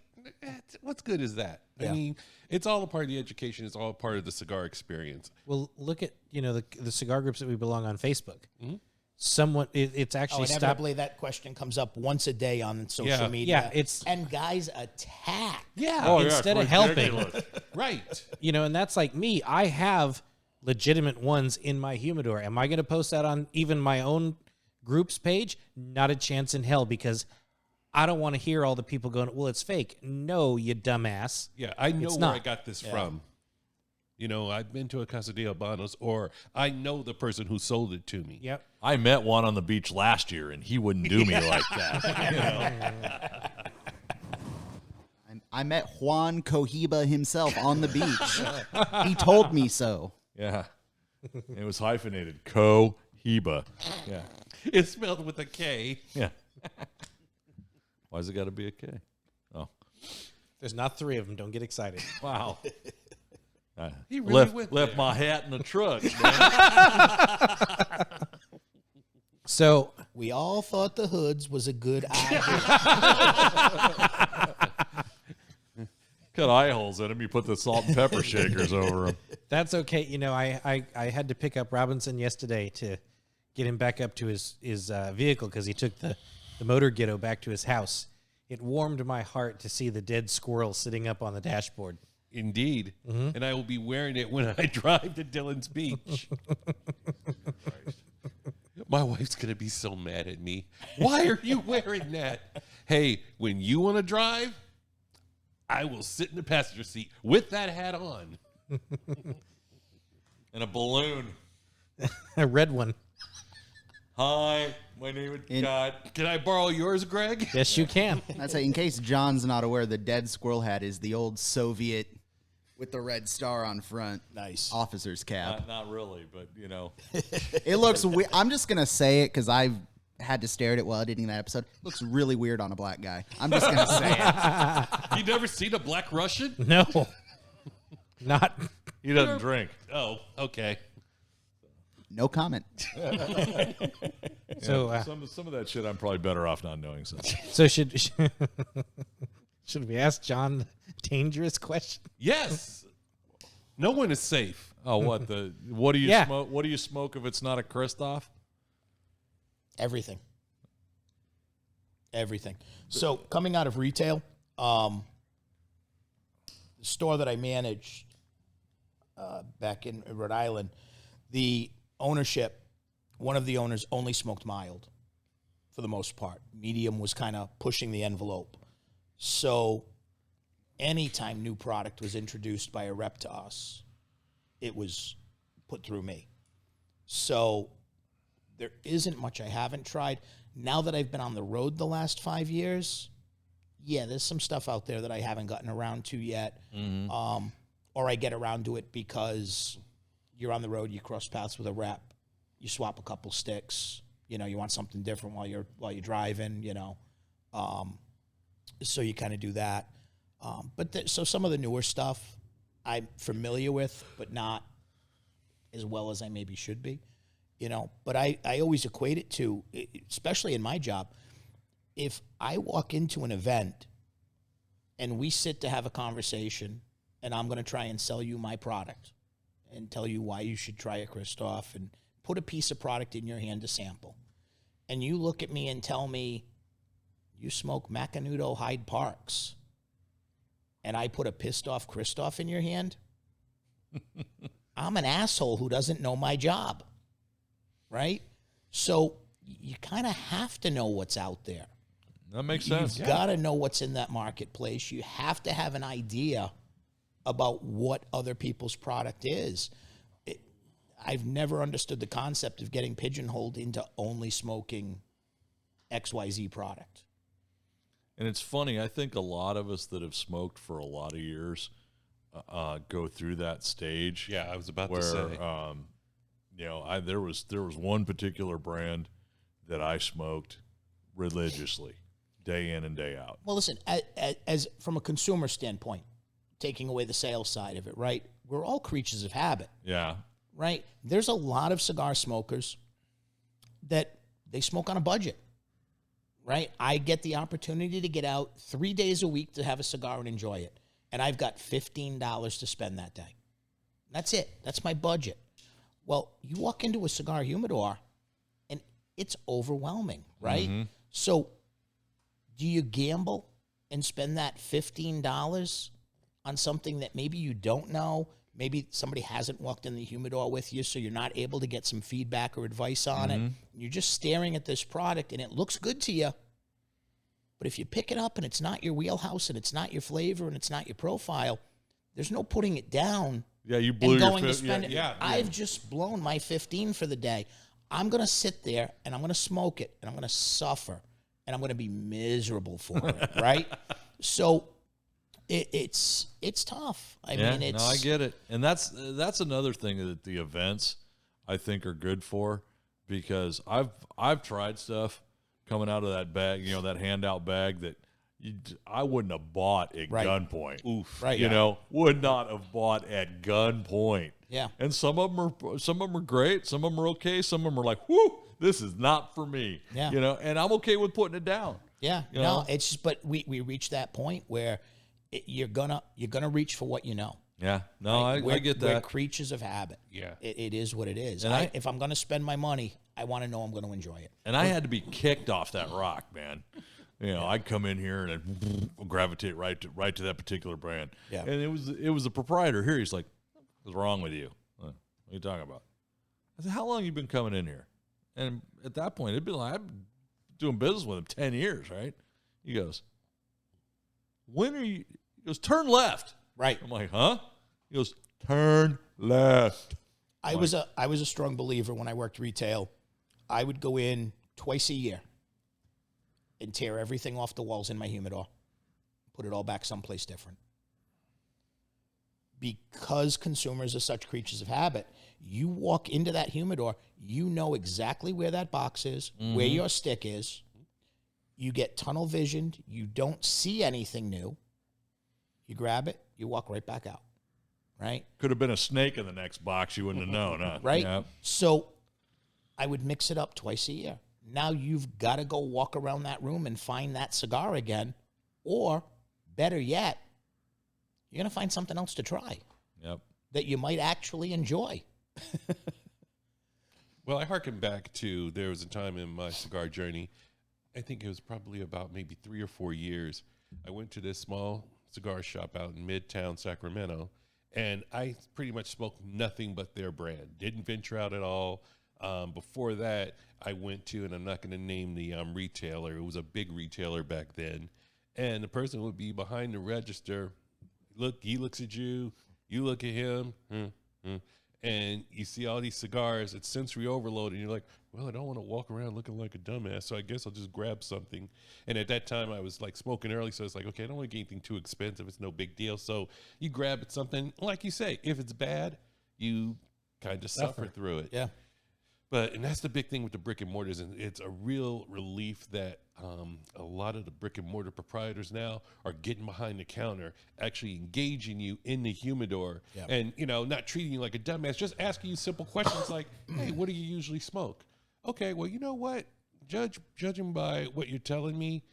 What good is that? Yeah. I mean, it's all a part of the education. It's all a part of the cigar experience. Well, look at, the cigar groups that we belong on Facebook. It's actually stopped. Inevitably, that question comes up once a day on social media. Yeah, and guys attack. Yeah. Instead of helping. Right. And that's like me. I have legitimate ones in my humidor. Am I going to post that on even my own group's page? Not a chance in hell, because I don't want to hear all the people going, well, it's fake. No, you dumbass. Yeah, I know It's where I not. got this from. I've been to a Casa de Habanos, or I know the person who sold it to me. Yep. I met one on the beach last year, and he wouldn't do me like that. I met Juan Cohiba himself on the beach. He told me so. Yeah. It was hyphenated. Cohiba. Yeah. It's spelled with a K. Yeah. Why's it got to be a K? Oh. There's not 3 of them. Don't get excited. Wow. He really went left there. my hat in the truck, man. So We all thought the hoods was a good idea. Cut eye holes in him. You put the salt and pepper shakers over him. that's okay. I had to pick up Robinson yesterday to get him back up to his vehicle because he took the motor ghetto back to his house. It warmed my heart to see the dead squirrel sitting up on the dashboard. Indeed. And I will be wearing it when I drive to Dillon's Beach. My wife's going to be so mad at me. Why are you wearing that? Hey, when you want to drive, I will sit in the passenger seat with that hat on. And a balloon. A red one. Hi, my name is Scott. Can I borrow yours, Greg? Yes, you can. I'd say, in case John's not aware, the dead squirrel hat is the old Soviet with the red star on front. Nice. Officer's cap. Not really, but, It looks weird. I'm just going to say it because I've had to stare at it while editing that episode. It looks really weird on a black guy. I'm just going to say it. You never seen a black Russian? No. Not. he doesn't drink. Oh, okay. No comment. So, Some of that shit I'm probably better off not knowing. so should we ask John the dangerous question? Yes. No one is safe. Oh, what do you Yeah. smoke? What do you smoke if it's not a Kristoff? Everything. Everything. So coming out of retail, the store that I managed back in Rhode Island, the ownership, one of the owners only smoked mild for the most part. Medium was kind of pushing the envelope. So anytime new product was introduced by a rep to us, it was put through me. So there isn't much I haven't tried. Now that I've been on the road the last 5 years, yeah, there's some stuff out there that I haven't gotten around to yet. Or I get around to it because you're on the road, you cross paths with a rep, you swap a couple sticks, you know, you want something different while you're driving, you know. So you kind of do that. So some of the newer stuff I'm familiar with, but not as well as I maybe should be, you know. But I always equate it to, especially in my job, if I walk into an event and we sit to have a conversation and I'm going to try and sell you my product and tell you why you should try a Kristoff and put a piece of product in your hand to sample, and you look at me and tell me you smoke Macanudo Hyde Parks, and I put a pissed off Kristoff in your hand, I'm an asshole who doesn't know my job, right? So you kind of have to know what's out there. That makes sense. You've got to know what's in that marketplace. You have to have an idea about what other people's product is. I've never understood the concept of getting pigeonholed into only smoking XYZ product. And it's funny, I think a lot of us that have smoked for a lot of years go through that stage. Yeah, I was about where, to say. You know, there was one particular brand that I smoked religiously, day in and day out. Well, listen, as from a consumer standpoint, taking away the sales side of it, right? We're all creatures of habit. Yeah. Right? There's a lot of cigar smokers that they smoke on a budget, right? I get the opportunity to get out 3 days a week to have a cigar and enjoy it. And I've got $15 to spend that day. That's it. That's my budget. Well, you walk into a cigar humidor and it's overwhelming, right? Mm-hmm. So do you gamble and spend that $15 on something that maybe you don't know? Maybe somebody hasn't walked in the humidor with you, so you're not able to get some feedback or advice on it. You're just staring at this product, and it looks good to you. But if you pick it up and it's not your wheelhouse and it's not your flavor and it's not your profile, there's no putting it down. Yeah, you blew and your going to spend it. yeah. I've just blown my 15 for the day. I'm going to sit there and I'm going to smoke it and I'm going to suffer and I'm going to be miserable for it, right? So it's tough. I mean, it's... No, I get it. And that's another thing that the events, I think, are good for, because I've tried stuff coming out of that bag, you know, that handout bag that I wouldn't have bought at gunpoint. Oof. Right. You know, would not have bought at gunpoint. Yeah. And some of them are great. Some of them are okay. Some of them are like, whoo, this is not for me. Yeah. You know, and I'm okay with putting it down. Yeah. You No, know? it's just, but we reach that point where you're gonna reach for what you know. Yeah. No, I get We're that. creatures of habit. Yeah. It is what it is. And If I'm going to spend my money, I want to know I'm going to enjoy it. And I had to be kicked off that rock, man. You know, I'd come in here and I'd gravitate right to that particular brand. Yeah. And it was the proprietor here. He's like, "What's wrong with you? What are you talking about?" I said, "How long you been coming in here?" And at that point, it'd be like, I've been doing business with him 10 years, right? He goes, "When are you?" He goes, "Turn left." Right. I'm like, "Huh?" He goes, "Turn left." I was a strong believer when I worked retail. I would go in twice a year and tear everything off the walls in my humidor, put it all back someplace different. Because consumers are such creatures of habit, you walk into that humidor, you know exactly where that box is, where your stick is. You get tunnel visioned. You don't see anything new. You grab it, you walk right back out, right? Could have been a snake in the next box. You wouldn't have known, huh? Right? Yeah. So I would mix it up twice a year. Now you've got to go walk around that room and find that cigar again. Or, better yet, you're going to find something else to try Yep. that you might actually enjoy. Well, I harken back to there was a time in my cigar journey, I think it was probably about maybe 3 or 4 years. I went to this small cigar shop out in Midtown Sacramento, and I pretty much smoked nothing but their brand. Didn't venture out at all. Before that, I went to, and I'm not going to name the retailer. It was a big retailer back then. And the person would be behind the register. He looks at you. You look at him. And you see all these cigars. It's sensory overload. And you're like, well, I don't want to walk around looking like a dumbass, so I guess I'll just grab something. And at that time, I was like smoking early, so it's like, okay, I don't want to get anything too expensive. It's no big deal. So you grab something. Like you say, if it's bad, you kind of suffer through it. Yeah. And that's the big thing with the brick and mortars, and it's a real relief that a lot of the brick and mortar proprietors now are getting behind the counter, actually engaging you in the humidor, and not treating you like a dumbass, just asking you simple questions like, "Hey, what do you usually smoke?" Okay, well, you know what? Judging by what you're telling me,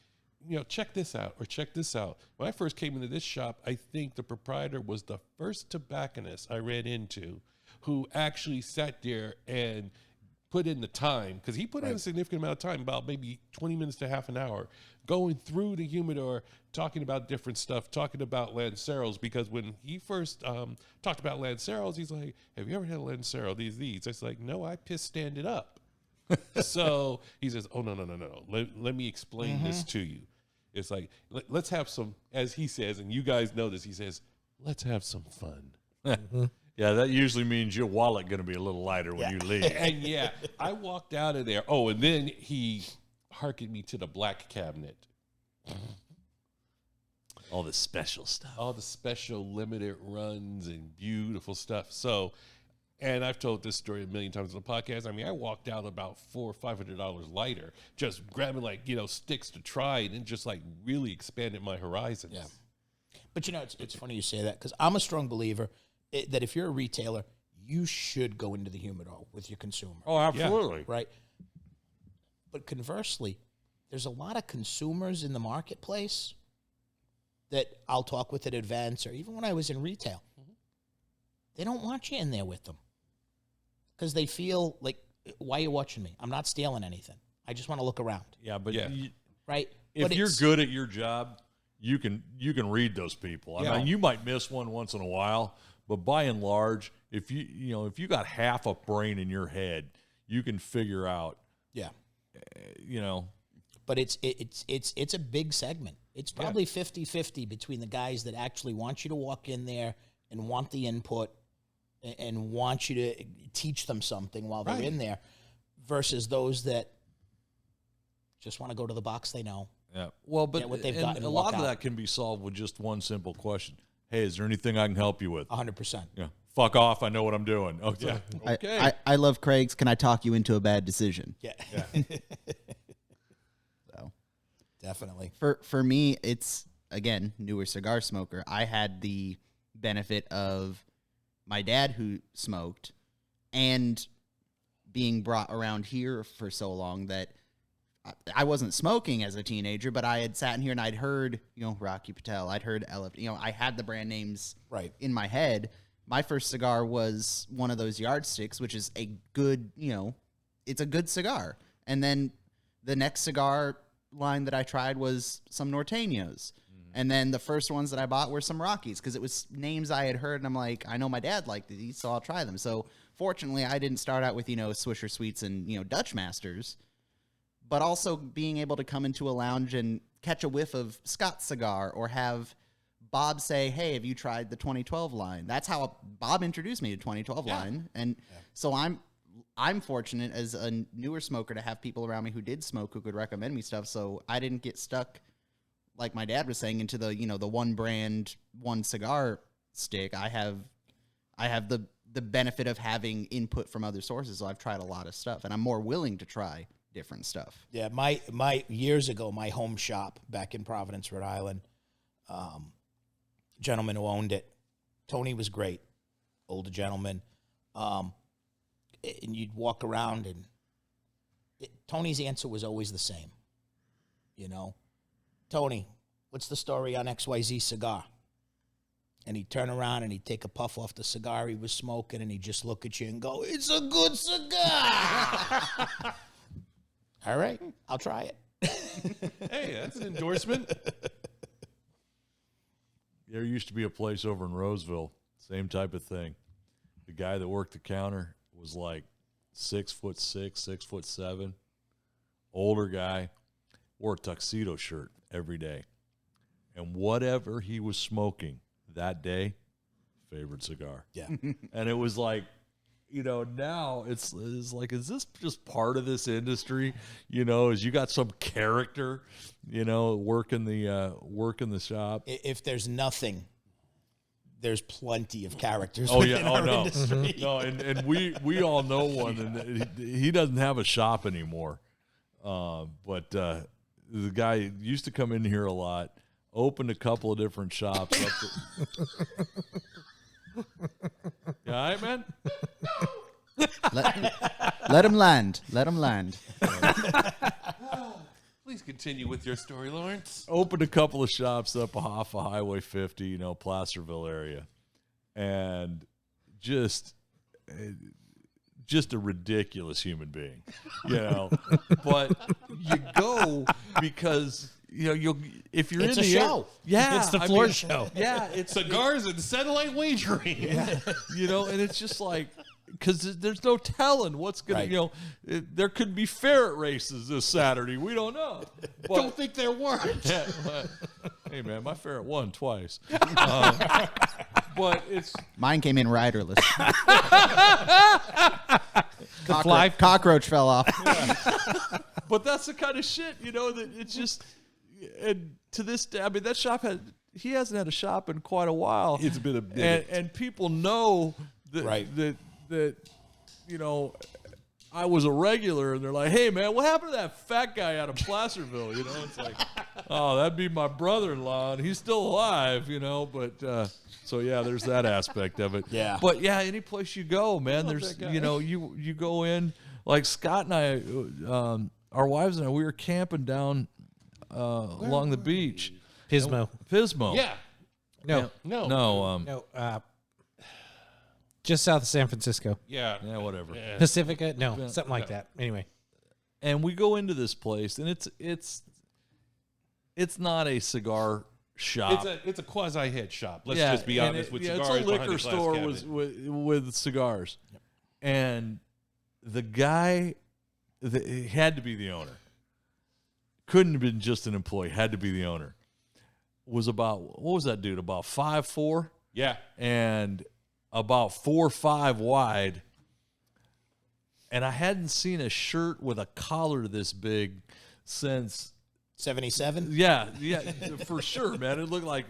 check this out or check this out. When I first came into this shop, I think the proprietor was the first tobacconist I ran into who actually sat there and put in the time, because he put in a significant amount of time, about maybe 20 minutes to half an hour, going through the humidor, talking about different stuff, talking about Lanceros, because when he first talked about Lanceros, he's like, have you ever had a Lancero? These. I was like, no, I piss stand it up. So he says, oh, no. Let me explain this to you. It's like, let's have some, as he says, and you guys know this, he says, let's have some fun. Yeah, that usually means your wallet going to be a little lighter when you leave. And I walked out of there. Oh, and then he hearkened me to the black cabinet. All the special stuff. All the special limited runs and beautiful stuff. So, and I've told this story a million times on the podcast. I mean, I walked out about $400 or $500 lighter, just grabbing sticks to try, and then just really expanded my horizons. Yeah. But it's funny you say that, because I'm a strong believer that if you're a retailer, you should go into the humidor with your consumer. Oh, absolutely. Right? But conversely, there's a lot of consumers in the marketplace that I'll talk with at events, or even when I was in retail. They don't want you in there with them because they feel like, why are you watching me? I'm not stealing anything. I just want to look around. Yeah, but right? If you're good at your job, you can read those people. I mean, you might miss one once in a while, but by and large, if you got half a brain in your head, you can figure out. Yeah. But it's a big segment. It's probably 50-50 between the guys that actually want you to walk in there and want the input and want you to teach them something while they're in there, versus those that just want to go to the box they know. Yeah. Well, but what they've got, a lot of that can be solved with just one simple question. Hey, is there anything I can help you with? 100%. Yeah. Fuck off. I know what I'm doing. Okay. Okay. I love Craig's. Can I talk you into a bad decision? Yeah. So definitely. For me, it's, again, newer cigar smoker. I had the benefit of my dad who smoked and being brought around here for so long that I wasn't smoking as a teenager, but I had sat in here and I'd heard, Rocky Patel. I'd heard LFD. I had the brand names in my head. My first cigar was one of those yardsticks, which is a good, it's a good cigar. And then the next cigar line that I tried was some Norteños. And then the first ones that I bought were some Rockies, because it was names I had heard, and I'm like, I know my dad liked these, so I'll try them. So fortunately, I didn't start out with, Swisher Sweets and, Dutch Masters, but also being able to come into a lounge and catch a whiff of Scott's cigar, or have Bob say, hey, have you tried the 2012 line? That's how Bob introduced me to 2012 line. And so I'm fortunate as a newer smoker to have people around me who did smoke, who could recommend me stuff, so I didn't get stuck, like my dad was saying, into the, the one brand, one cigar stick. I have the benefit of having input from other sources, so I've tried a lot of stuff, and I'm more willing to try different stuff. Yeah, my years ago, my home shop back in Providence, Rhode Island, gentleman who owned it, Tony was great, older gentleman, and you'd walk around, and Tony's answer was always the same, Tony, what's the story on XYZ cigar? And he'd turn around and he'd take a puff off the cigar he was smoking, and he'd just look at you and go, it's a good cigar. All right, I'll try it. Hey, that's an endorsement. There used to be a place over in Roseville, same type of thing. The guy that worked the counter was like 6'6", 6'7", older guy, wore a tuxedo shirt every day. And whatever he was smoking that day, favorite cigar. Yeah. And it was like, now it's like, is this just part of this industry? Is you got some character, working the shop. If there's nothing, there's plenty of characters. Oh yeah, within our no, industry. no, and we all know one, and he doesn't have a shop anymore. But the guy used to come in here a lot, opened a couple of different shops. You all right, man? Let him land. Let him land. Please continue with your story, Lawrence. Opened a couple of shops up off of Highway 50, Placerville area, and just a ridiculous human being, But you go because you'll if you're It's in a the show. yeah, It's the floor show. Yeah, it's Cigars and satellite wagering. yeah, and it's just like. Because there's no telling what's going to, Right. there could be ferret races this Saturday. We don't know. But, Don't think there weren't. yeah, well, hey, man, my ferret won twice. But it's Mine came in riderless. fly- Cockroach fell off. but that's the kind of shit, that it's just, and to this day, I mean, that shop he hasn't had a shop in quite a while. It's been a minute. And people know that, Right. that I was a regular, and they're like, hey, man, what happened to that fat guy out of Placerville? It's like, oh, that'd be my brother-in-law, and he's still alive, but so yeah, there's that aspect of it. Yeah. But yeah, any place you go, man, there's, you go in, like Scott and I, our wives and I, we were camping down along the beach. Pismo. Yeah. No. No. No. Just south of San Francisco. Yeah. Yeah, whatever. Yeah. Pacifica? No, something like that. Anyway. And we go into this place, and it's not a cigar shop. It's a quasi head shop. Let's Yeah, just be and honest with it's cigars. a behind liquor a glass store cabinet. with cigars, and the guy he had to be the owner. Couldn't have been just an employee. Had to be the owner. Was about, what was that dude? About 5'4", Yeah. and about 4'5" wide. And I hadn't seen a shirt with a collar this big since 77. Yeah, for sure, man. It looked like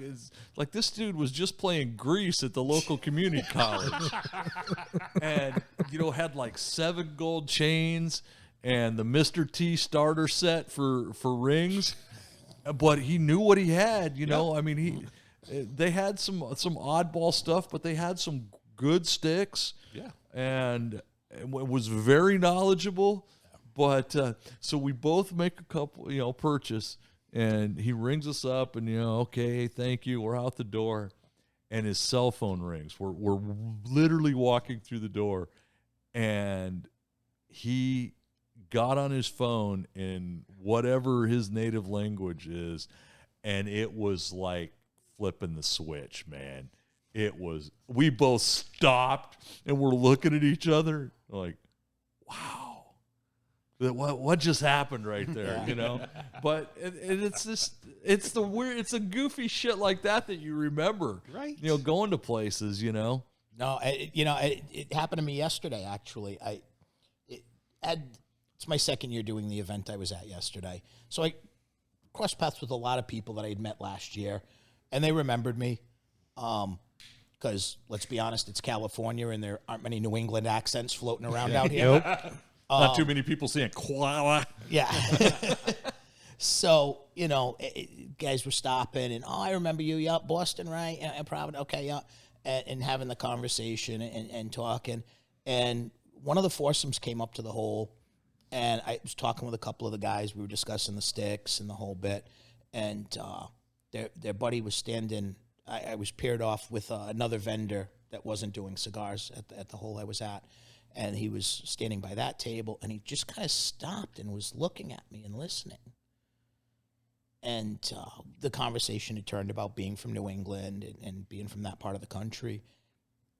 this dude was just playing Grease at the local community college, and had like 7 gold chains and the Mr. T starter set for rings. But he knew what he had, I mean, they had some oddball stuff, but they had some good sticks. Yeah. And it was very knowledgeable. But so we both make a couple, purchase, and he rings us up, and okay, thank you. We're out the door, and his cell phone rings. We're literally walking through the door, and he got on his phone in whatever his native language is, and it was like flipping the switch, man. It was. We both stopped, and we're looking at each other like, wow. What just happened right there, But it's a goofy shit like that you remember, Right. Going to places, No, it happened to me yesterday. Actually, it's my second year doing the event I was at yesterday. So I crossed paths with a lot of people that I had met last year, and they remembered me. Because let's be honest, it's California, and there aren't many New England accents floating around out here. Nope. Not too many people saying koala. Yeah. So, guys were stopping, and, I remember you, yeah, Boston, right? And Providence, okay, yeah. And having the conversation and talking. And one of the foursomes came up to the hole, and I was talking with a couple of the guys. We were discussing the sticks and the whole bit. And their buddy was standing. I was paired off with another vendor that wasn't doing cigars at the hole I was at. And he was standing by that table, and he just kind of stopped and was looking at me and listening. the conversation had turned about being from New England and being from that part of the country.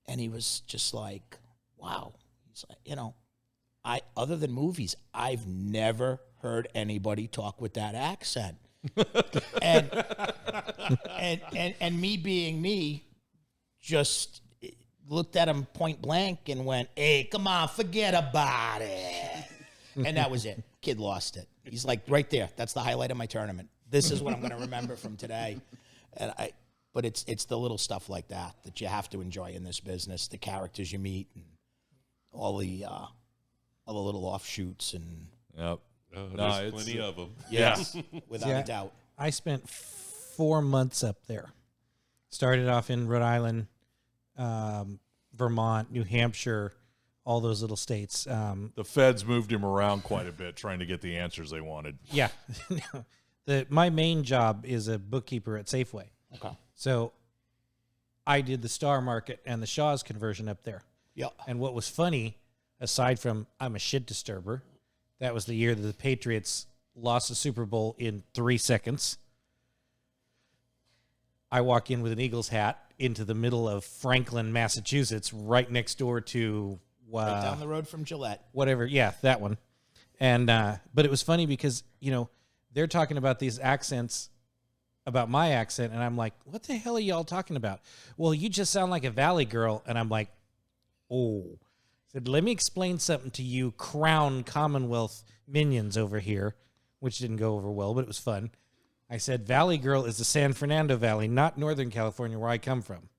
And he was just like, wow. He's like, you know, other than movies, I've never heard anybody talk with that accent. and me being me, just looked at him point blank and went, hey, come on, forget about it. And that was it. Kid lost it. He's like, right there. That's the highlight of my tournament. This is what I'm going to remember from today. But it's the little stuff like that you have to enjoy in this business, the characters you meet and all the little offshoots and Yep. There's plenty of them. yes, without Yeah. a doubt. I spent 4 months up there. Started off in Rhode Island, Vermont, New Hampshire, all those little states. The feds moved him around quite a bit trying to get the answers they wanted. Yeah. My main job is a bookkeeper at Safeway. Okay. So I did the Star Market and the Shaw's conversion up there. Yep. And what was funny, aside from I'm a shit disturber, that was the year that the Patriots lost the Super Bowl in 3 seconds. I walk in with an Eagles hat into the middle of Franklin, Massachusetts, right next door to Right down the road from Gillette. whatever. Yeah, that one. And but it was funny because, you know, they're talking about these accents, about my accent, and I'm like, what the hell are y'all talking about? Well, you just sound like a Valley girl. And I'm like, oh. I said, let me explain something to you, Crown Commonwealth minions over here, which didn't go over well, but it was fun. I said, Valley girl is the San Fernando Valley, not Northern California, where I come from.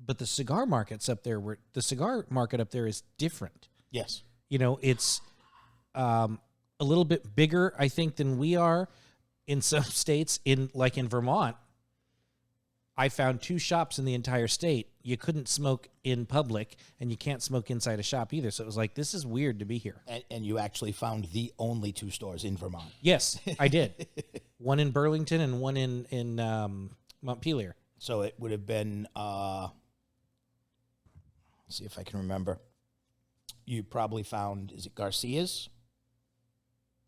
But the cigar market up there is different. Yes. You know, it's a little bit bigger, I think, than we are in some states. In Vermont, I found 2 shops in the entire state. You couldn't smoke in public, and you can't smoke inside a shop either. So it was like, this is weird to be here. And you actually found the only 2 stores in Vermont. Yes, I did. One in Burlington and one in Montpelier. So it would have been, see if I can remember. You probably found, is it Garcia's?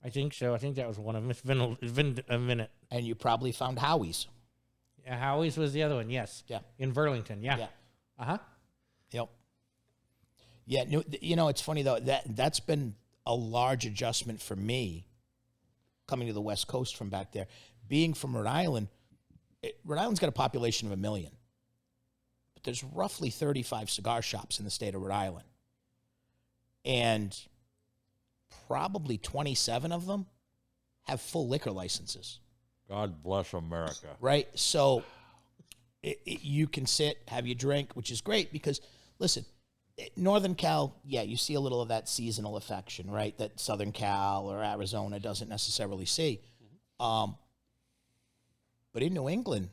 I think so. I think that was one of them. It's been a minute. And you probably found Howie's. Yeah, Howie's was the other one, yes. Yeah. In Burlington, yeah. Yeah. Uh-huh. Yep. Yeah, you know, it's funny, though, that's been a large adjustment for me coming to the West Coast from back there. Being from Rhode Island, Rhode Island's got a population of 1 million. But there's roughly 35 cigar shops in the state of Rhode Island. And probably 27 of them have full liquor licenses. God bless America. Right? So you can sit, have your drink, which is great because, listen, Northern Cal, yeah, you see a little of that seasonal affection, right, that Southern Cal or Arizona doesn't necessarily see. But in New England,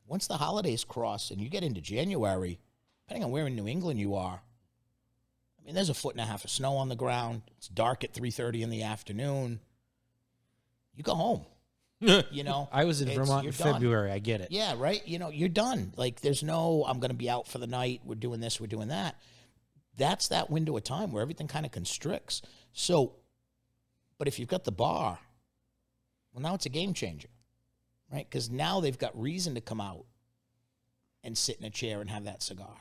once the holidays cross and you get into January, depending on where in New England you are, I mean, there's 1.5 feet of snow on the ground. It's dark at 3:30 in the afternoon. You go home. You know, I was in Vermont in February. I get it. Yeah, right. You know, you're done. Like, there's no, I'm going to be out for the night. We're doing this. We're doing that. That's that window of time where everything kind of constricts. So, but if you've got the bar, well, now it's a game changer, right? Because now they've got reason to come out and sit in a chair and have that cigar.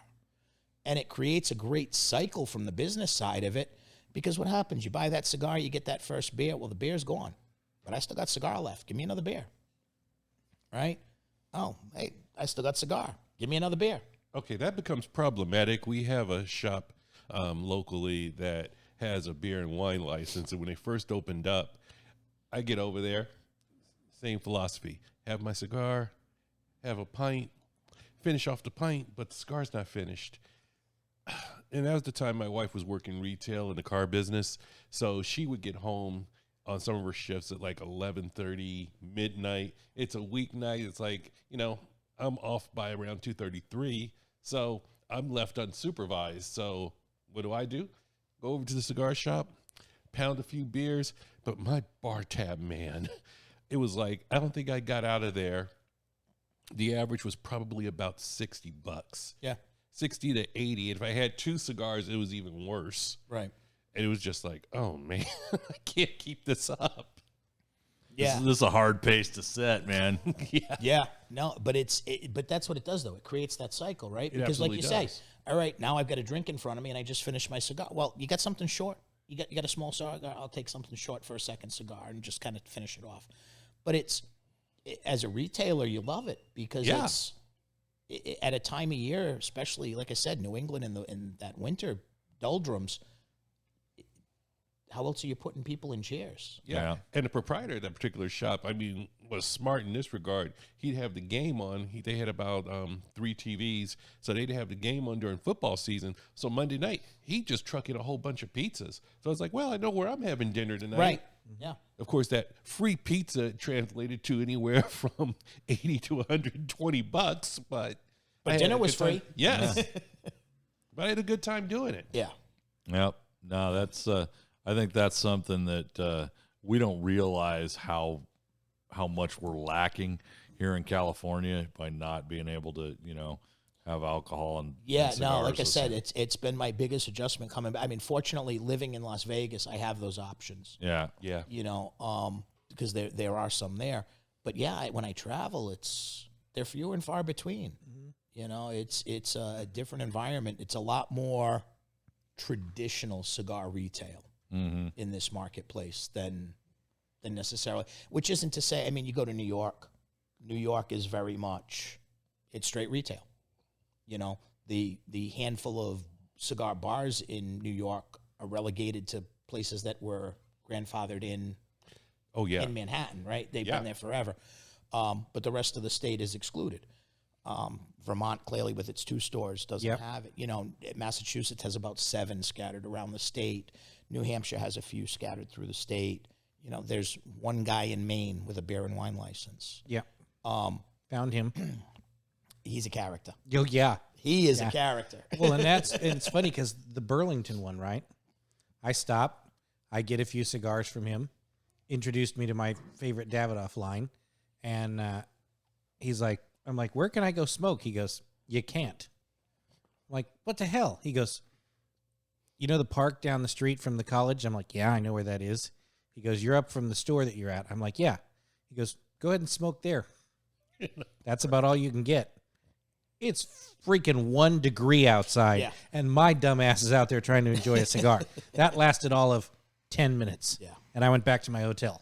And it creates a great cycle from the business side of it, because what happens? You buy that cigar, you get that first beer. Well, the beer's gone, but I still got cigar left. Give me another beer, right? Oh, hey, I still got cigar. Give me another beer. Okay, that becomes problematic. We have a shop locally that has a beer and wine license, and when they first opened up, I get over there, same philosophy. Have my cigar, have a pint, finish off the pint, but the cigar's not finished. And that was the time my wife was working retail in the car business, so she would get home on some of her shifts at like 11:30, midnight. It's a weeknight. It's like, you know, I'm off by around 2:33, so I'm left unsupervised. So what do? Go over to the cigar shop, pound a few beers, but my bar tab, man, it was like, I don't think I got out of there. The average was probably about $60. Yeah. 60 to 80. And if I had 2 cigars, it was even worse. Right. And it was just like, oh man, I can't keep this up. Yeah. This is a hard pace to set, man. Yeah, no, but but that's what it does, though. It creates that cycle, right? It Because, like absolutely you say, does. all right, now I've got a drink in front of me, and I just finished my cigar. Well, you got something short. You got a small cigar. I'll take something short for a second cigar and just kind of finish it off. But as a retailer, you love it because it's at a time of year, especially like I said, New England in that winter doldrums. How else are you putting people in chairs? Yeah. And the proprietor of that particular shop, I mean, was smart in this regard. He'd have the game on. They had about 3 TVs, so they'd have the game on during football season. So Monday night, he'd just truck in a whole bunch of pizzas. So I was like, well, I know where I'm having dinner tonight. Right. Yeah. Of course, that free pizza translated to anywhere from $80 to $120, but I had dinner a was good time. free. Yes. But I had a good time doing it. Yeah. Yep. No, that's. I think that's something that we don't realize how much we're lacking here in California by not being able to, have alcohol and Yeah, and no, like I cigars. said, it's been my biggest adjustment coming back. I mean, fortunately, living in Las Vegas, I have those options. Yeah. Yeah. Because there are some there. But yeah, when I travel, they're few and far between. It's a different environment. It's a lot more traditional cigar retail in this marketplace than necessarily. Which isn't to say, I mean, you go to New York. New York is very much it's straight retail. The handful of cigar bars in New York are relegated to places that were grandfathered in Manhattan, right? They've been there forever. But the rest of the state is excluded. Vermont, clearly, with its 2 stores, doesn't have it. Massachusetts has about 7 scattered around the state. New Hampshire has a few scattered through the state. There's one guy in Maine with a beer and wine license. Yeah. Found him. He's a character. Oh, yeah. He is a character. Well, and it's funny because the Burlington one, right? I stop, I get a few cigars from him, introduced me to my favorite Davidoff line, and I'm like, where can I go smoke? He goes, you can't. I'm like, what the hell? He goes, you know the park down the street from the college? I'm like, yeah, I know where that is. He goes, you're up from the store that you're at. I'm like, yeah. He goes, go ahead and smoke there. That's about all you can get. It's freaking 1 degree outside, and my dumb ass is out there trying to enjoy a cigar. That lasted all of 10 minutes, and I went back to my hotel.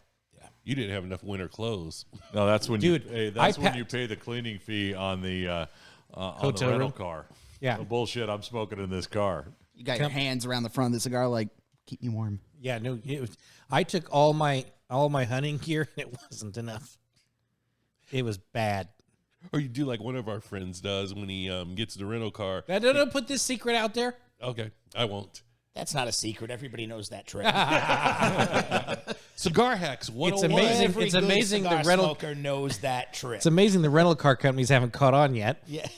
You didn't have enough winter clothes. No, that's when Dude, when you pay the cleaning fee on the Hotel rental room? car. Yeah. No bullshit. I'm smoking in this car. You got your hands around the front of the cigar, like, keep me warm. Yeah, no, I took all my hunting gear, and it wasn't enough. It was bad. Or you do like one of our friends does when he gets the rental car. Don't put this secret out there. Okay, I won't. That's not a secret. Everybody knows that trick. Cigar hacks 101. It's amazing. Every It's good amazing cigar the rental. smoker knows that trick. It's amazing the rental car companies haven't caught on yet, Yeah.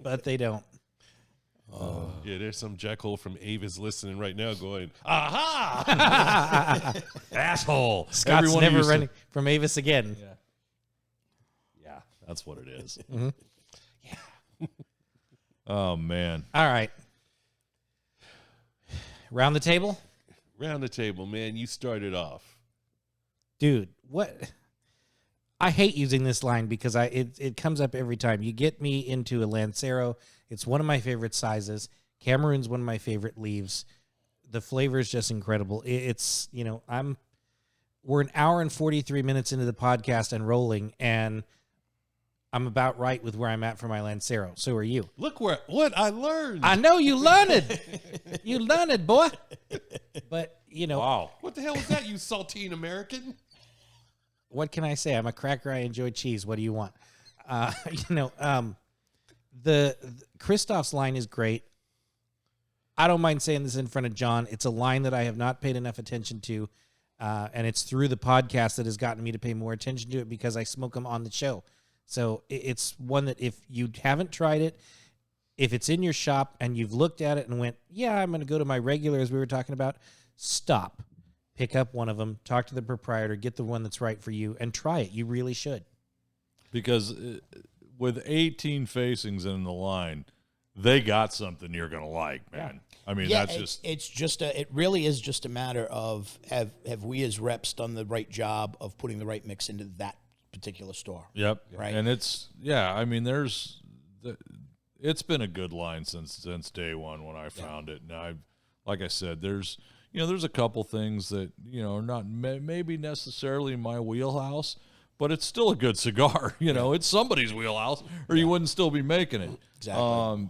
but they don't. Yeah, there's some jackhole from Avis listening right now going, aha! Asshole. Scott's Everyone never used to- running from Avis again. Yeah, that's what it is. Mm-hmm. Oh, man. All right. Round the table? Round the table, man. You started off. Dude, what? I hate using this line because it comes up every time. You get me into a Lancero. It's one of my favorite sizes. Cameroon's one of my favorite leaves. The flavor is just incredible. We're an hour and 43 minutes into the podcast and rolling, and I'm about right with where I'm at for my Lancero. So are you. Look what I learned. I know you learned it. You learned it, boy. But, Wow. What the hell was that, you saltine American? what can I say? I'm a cracker. I enjoy cheese. What do you want? The Kristoff's line is great. I don't mind saying this in front of John. It's a line that I have not paid enough attention to, and it's through the podcast that has gotten me to pay more attention to it because I smoke them on the show. So it's one that if you haven't tried it, if it's in your shop and you've looked at it and went, yeah, I'm going to go to my regular as we were talking about, stop. Pick up one of them, talk to the proprietor, get the one that's right for you, and try it. You really should. Because with 18 facings in the line, they got something you're going to like, man. I mean, Yeah, that's it really is just a matter of have we as reps done the right job of putting the right mix into that particular store? Yep. Right. And I mean, it's been a good line since day one when I found it. And like I said, there's a couple things that, are not maybe necessarily my wheelhouse, but it's still a good cigar. It's somebody's wheelhouse or you wouldn't still be making it. Exactly.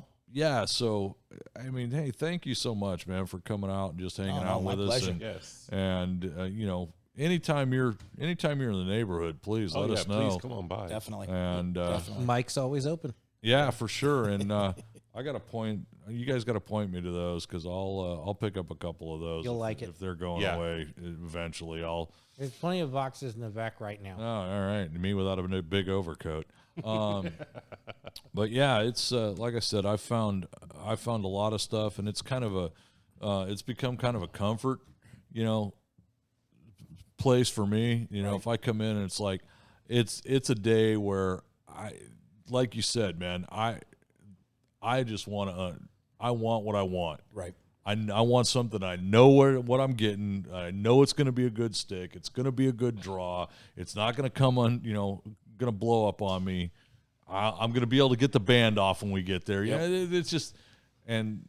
So, I mean, hey, thank you so much, man, for coming out and just hanging out my with us. pleasure. And anytime you're in the neighborhood, please let us know. Please come on by. Definitely. And Mike's always open. yeah, for sure. And I got to point. You guys got to point me to those because I'll pick up a couple of those. You'll like it. If they're going away eventually. There's plenty of boxes in the back right now. Oh, all right. Me without a big overcoat. But yeah, it's like I said, I found a lot of stuff, and it's kind of it's become kind of a comfort, place for me. If I come in and it's like, it's a day where like you said, man, I just want I want what I want. Right. I want something I know what I'm getting. I know it's going to be a good stick. It's going to be a good draw. It's not going to come on, going to blow up on me. I'm going to be able to get the band off when we get there. Yep. It's just, and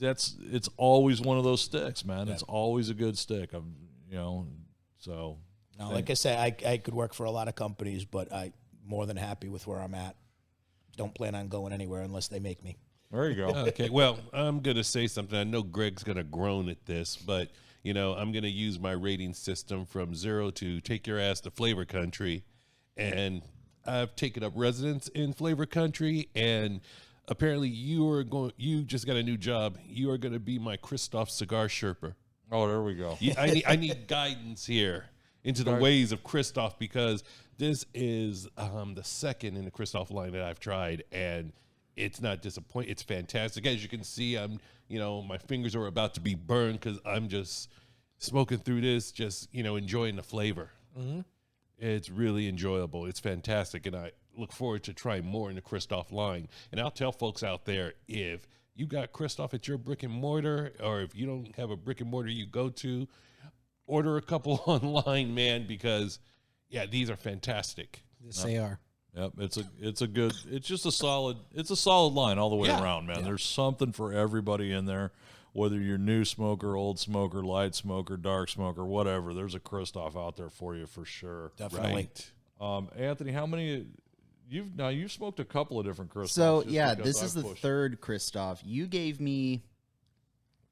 it's always one of those sticks, man. It's always a good stick. So. No, like I say, I could work for a lot of companies, but I'm more than happy with where I'm at. Don't plan on going anywhere unless they make me. There you go. Okay, well, I'm going to say something. I know Greg's going to groan at this, but, I'm going to use my rating system from 0 to take your ass to flavor country. And I've taken up residence in flavor country, and apparently you just got a new job. You are going to be my Kristoff Cigar Sherpa. Oh, there we go. I need guidance here into the ways of Kristoff, because this is the second in the Kristoff line that I've tried, and it's not disappointing. It's fantastic. As you can see, my fingers are about to be burned because I'm just smoking through this, just, enjoying the flavor. Mm-hmm. It's really enjoyable. It's fantastic, and I look forward to trying more in the Kristoff line. And I'll tell folks out there, if you got Kristoff at your brick and mortar, or if you don't have a brick and mortar you go to, order a couple online, man, because these are fantastic. Yes, they are. Yep, it's just a solid line all the way around, man. There's something for everybody in there, whether you're new smoker, old smoker, light smoker, dark smoker, whatever. There's a Kristoff out there for you for sure. Definitely. Right. Anthony, how many you've smoked a couple of different Kristoffs. So this is the third Kristoff. You gave me,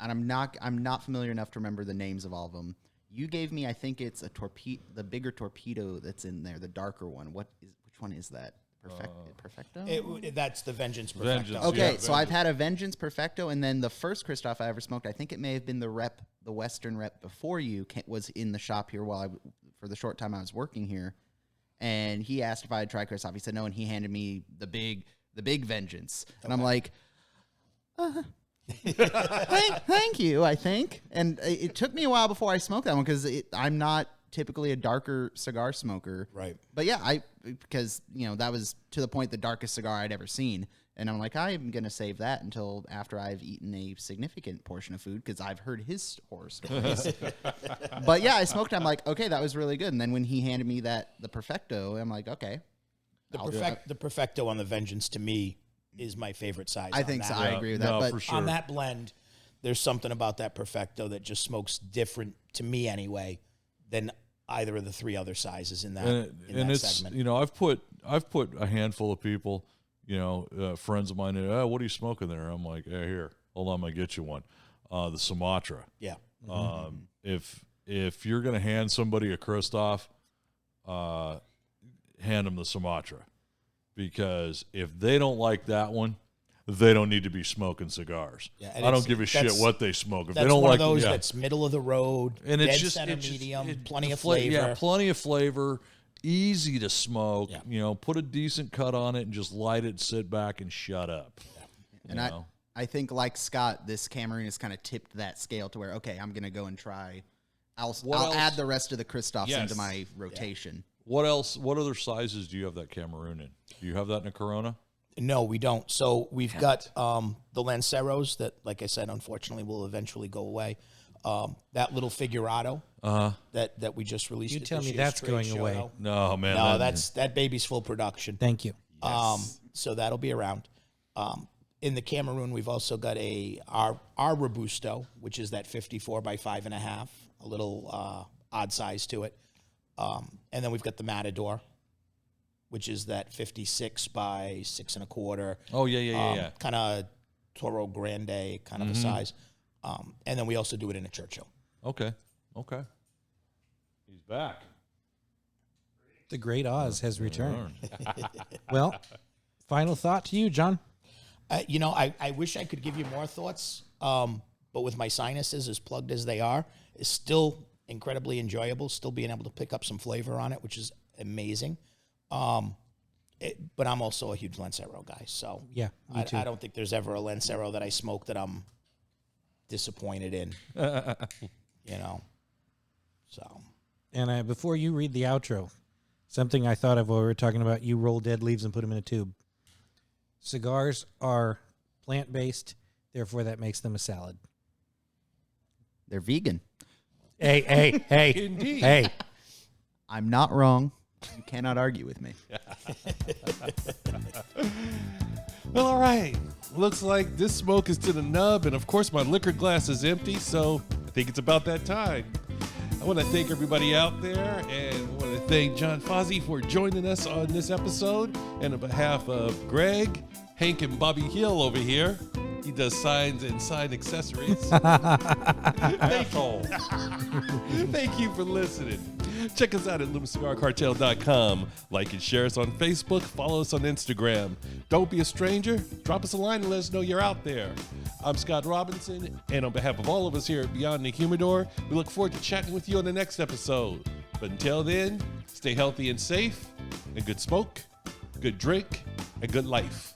and I'm not familiar enough to remember the names of all of them. You gave me, I think it's the bigger torpedo that's in there, the darker one. Which one is that? Perfecto? That's the Vengeance Perfecto. Vengeance, Okay, yeah, so I've had a Vengeance Perfecto, and then the first Kristoff I ever smoked, I think it may have been the Western rep before you, was in the shop here for the short time I was working here, and he asked if I had tried Kristoff. He said no, and he handed me the big Vengeance, and I'm like, thank you, I think. And it took me a while before I smoked that one because I'm not typically a darker cigar smoker. Right. But because that was to the point the darkest cigar I'd ever seen. And I'm like, I'm going to save that until after I've eaten a significant portion of food because I've heard his horror stories. But I smoked it. I'm like, okay, that was really good. And then when he handed me the Perfecto, I'm like, okay. The Perfecto on the Vengeance to me is my favorite size. I think so. I agree with that. But for sure. On that blend, there's something about that Perfecto that just smokes different to me anyway than either of the three other sizes in that segment. I've put a handful of people, friends of mine, what are you smoking there? I'm like, here, hold on, I'm gonna get you one. The Sumatra. Yeah. If you're gonna hand somebody a Kristoff, hand them the Sumatra, because if they don't like that one, they don't need to be smoking cigars. Yeah, I don't give a shit what they smoke. If that's they don't one like of those that's middle of the road, and dead it's just center it's medium, just, plenty of flavor. Yeah, plenty of flavor, easy to smoke. Yeah. Put a decent cut on it and just light it, sit back, and shut up. Yeah. And I think like Scott, this Cameroon has kind of tipped that scale to where, okay, I'm going to go and try. I'll add the rest of the Kristoffs into my rotation. What else? What other sizes do you have that Cameroon in? Do you have that in a Corona? No, we don't. So we've got the Lanceros that, like I said, unfortunately will eventually go away. That little Figurado that we just released. You at tell this me year's that's trade going show. away. No, man. No, that baby's full production. Thank you. So that'll be around. In the Cameroon, we've also got our Robusto, which is that 54 by 5.5, a little odd size to it. And then we've got the Matador, which is that 56 by 6.25. Oh, yeah. Kind of Toro Grande kind of a size. And then we also do it in a Churchill. Okay. He's back. The great Oz has returned. Well, final thought to you, John. I wish I could give you more thoughts, but with my sinuses as plugged as they are, it's still incredibly enjoyable, still being able to pick up some flavor on it, which is amazing. But I'm also a huge Lancero guy, so Yeah, me too. I don't think there's ever a Lancero that I smoke that I'm disappointed in, So, And before you read the outro, something I thought of while we were talking about you roll dead leaves and put them in a tube. Cigars are plant-based, therefore that makes them a salad. They're vegan. Hey. Indeed. Hey. I'm not wrong. You cannot argue with me. Well, all right. Looks like this smoke is to the nub, and of course my liquor glass is empty, so I think it's about that time. I want to thank everybody out there, and I want to thank John Fazzi for joining us on this episode. And on behalf of Greg, Hank, and Bobby Hill over here, he does signs and sign accessories. Thank you for listening. Check us out at LumaCigarCartel.com. Like and share us on Facebook. Follow us on Instagram. Don't be a stranger. Drop us a line and let us know you're out there. I'm Scott Robinson, and on behalf of all of us here at Beyond the Humidor, we look forward to chatting with you on the next episode. But until then, stay healthy and safe, and good smoke, good drink, and good life.